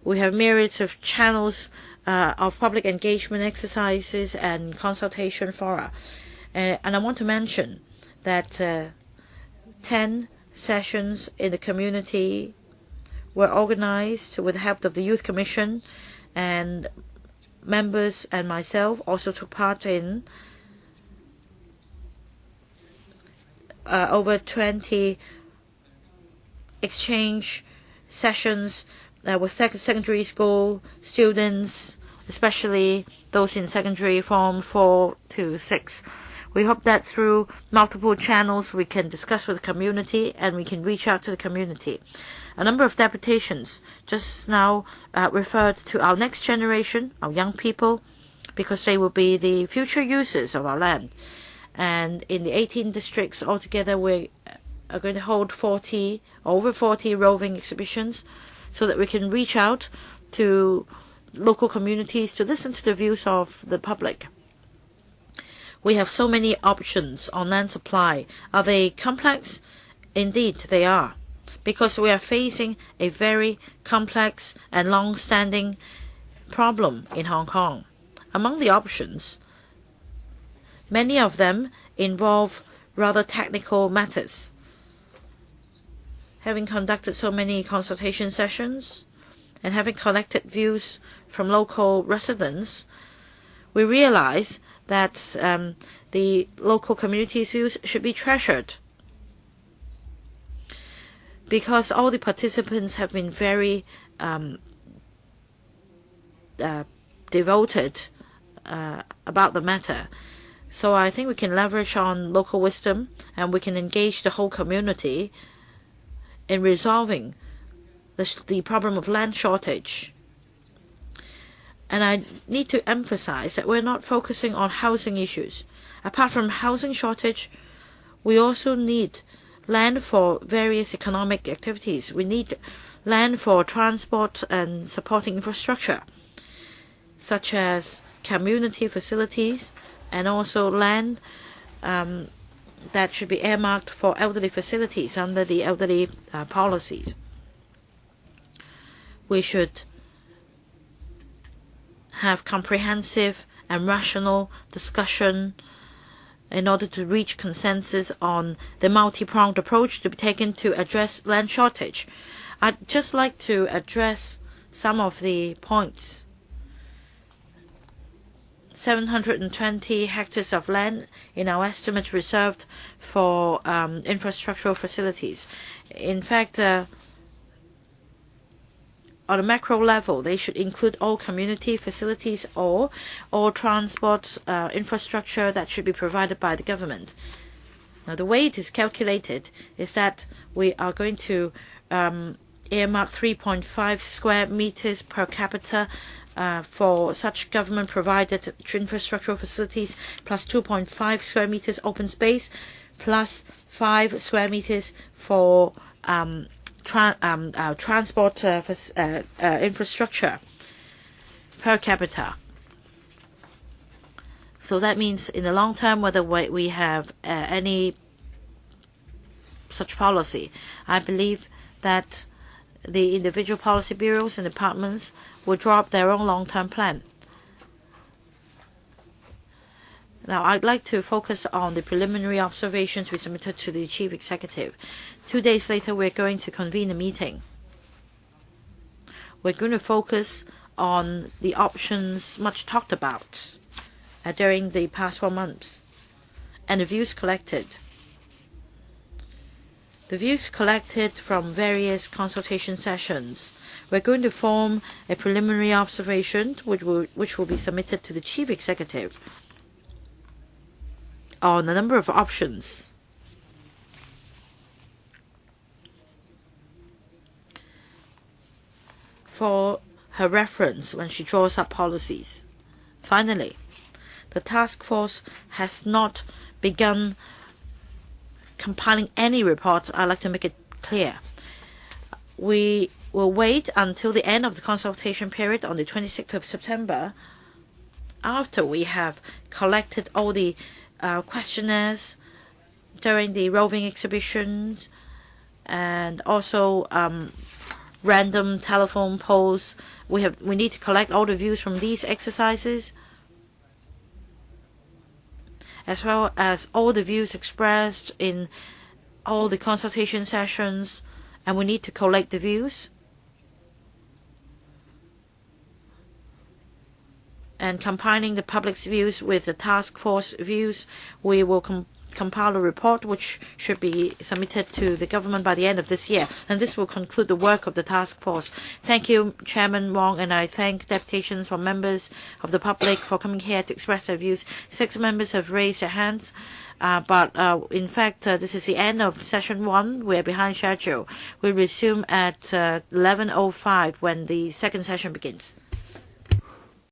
We have myriads of channels of public engagement exercises and consultation fora. And I want to mention that 10 sessions in the community were organized with the help of the Youth Commission, and members and myself also took part in over 20 exchange sessions with secondary school students, especially those in secondary form 4 to 6. We hope that through multiple channels we can discuss with the community and we can reach out to the community. A number of deputations just now referred to our next generation, our young people, because they will be the future users of our land. And in the 18 districts altogether, we are going to hold over 40 roving exhibitions so that we can reach out to local communities to listen to the views of the public. We have so many options on land supply. Are they complex? Indeed, they are, because we are facing a very complex and long-standing problem in Hong Kong. Among the options, many of them involve rather technical matters. Having conducted so many consultation sessions and having collected views from local residents, we realize that the local community's views should be treasured, because all the participants have been very devoted about the matter. So I think we can leverage on local wisdom, and we can engage the whole community in resolving the problem of land shortage. And I need to emphasize that we're not focusing on housing issues. Apart from housing shortage, we also need land for various economic activities. We need land for transport and supporting infrastructure, such as community facilities, and also land that should be earmarked for elderly facilities under the elderly policies. We should have comprehensive and rational discussion in order to reach consensus on the multi-pronged approach to be taken to address land shortage. I'd just like to address some of the points. 720 hectares of land in our estimate reserved for infrastructural facilities. In fact, on a macro level, they should include all community facilities or all transport infrastructure that should be provided by the government. Now, the way it is calculated is that we are going to earmark 3.5 square meters per capita for such government-provided infrastructural facilities, plus 2.5 square meters open space, plus 5 square meters for transport infrastructure per capita. So that means in the long term, whether we have any such policy, I believe that the individual policy bureaus and departments will draw up their own long-term plan. Now, I'd like to focus on the preliminary observations we submitted to the Chief Executive. 2 days later, we're going to convene a meeting. We're going to focus on the options much talked about during the past 4 months and the views collected. The views collected from various consultation sessions. We're going to form a preliminary observation which will be submitted to the Chief Executive on a number of options. For her reference when she draws up policies. Finally, the task force has not begun compiling any report. I'd like to make it clear. We will wait until the end of the consultation period on the 26th of September, after we have collected all the questionnaires during the roving exhibitions and also random telephone polls. We need to collect all the views from these exercises, as well as all the views expressed in all the consultation sessions, and we need to collect the views. And combining the public's views with the task force views, we will compile a report which should be submitted to the government by the end of this year. And this will conclude the work of the task force. Thank you, Chairman Wong, and I thank deputations from members of the public for coming here to express their views. 6 members have raised their hands, but in fact, this is the end of session 1. We're behind schedule. We'll resume at 11:05 when the second session begins.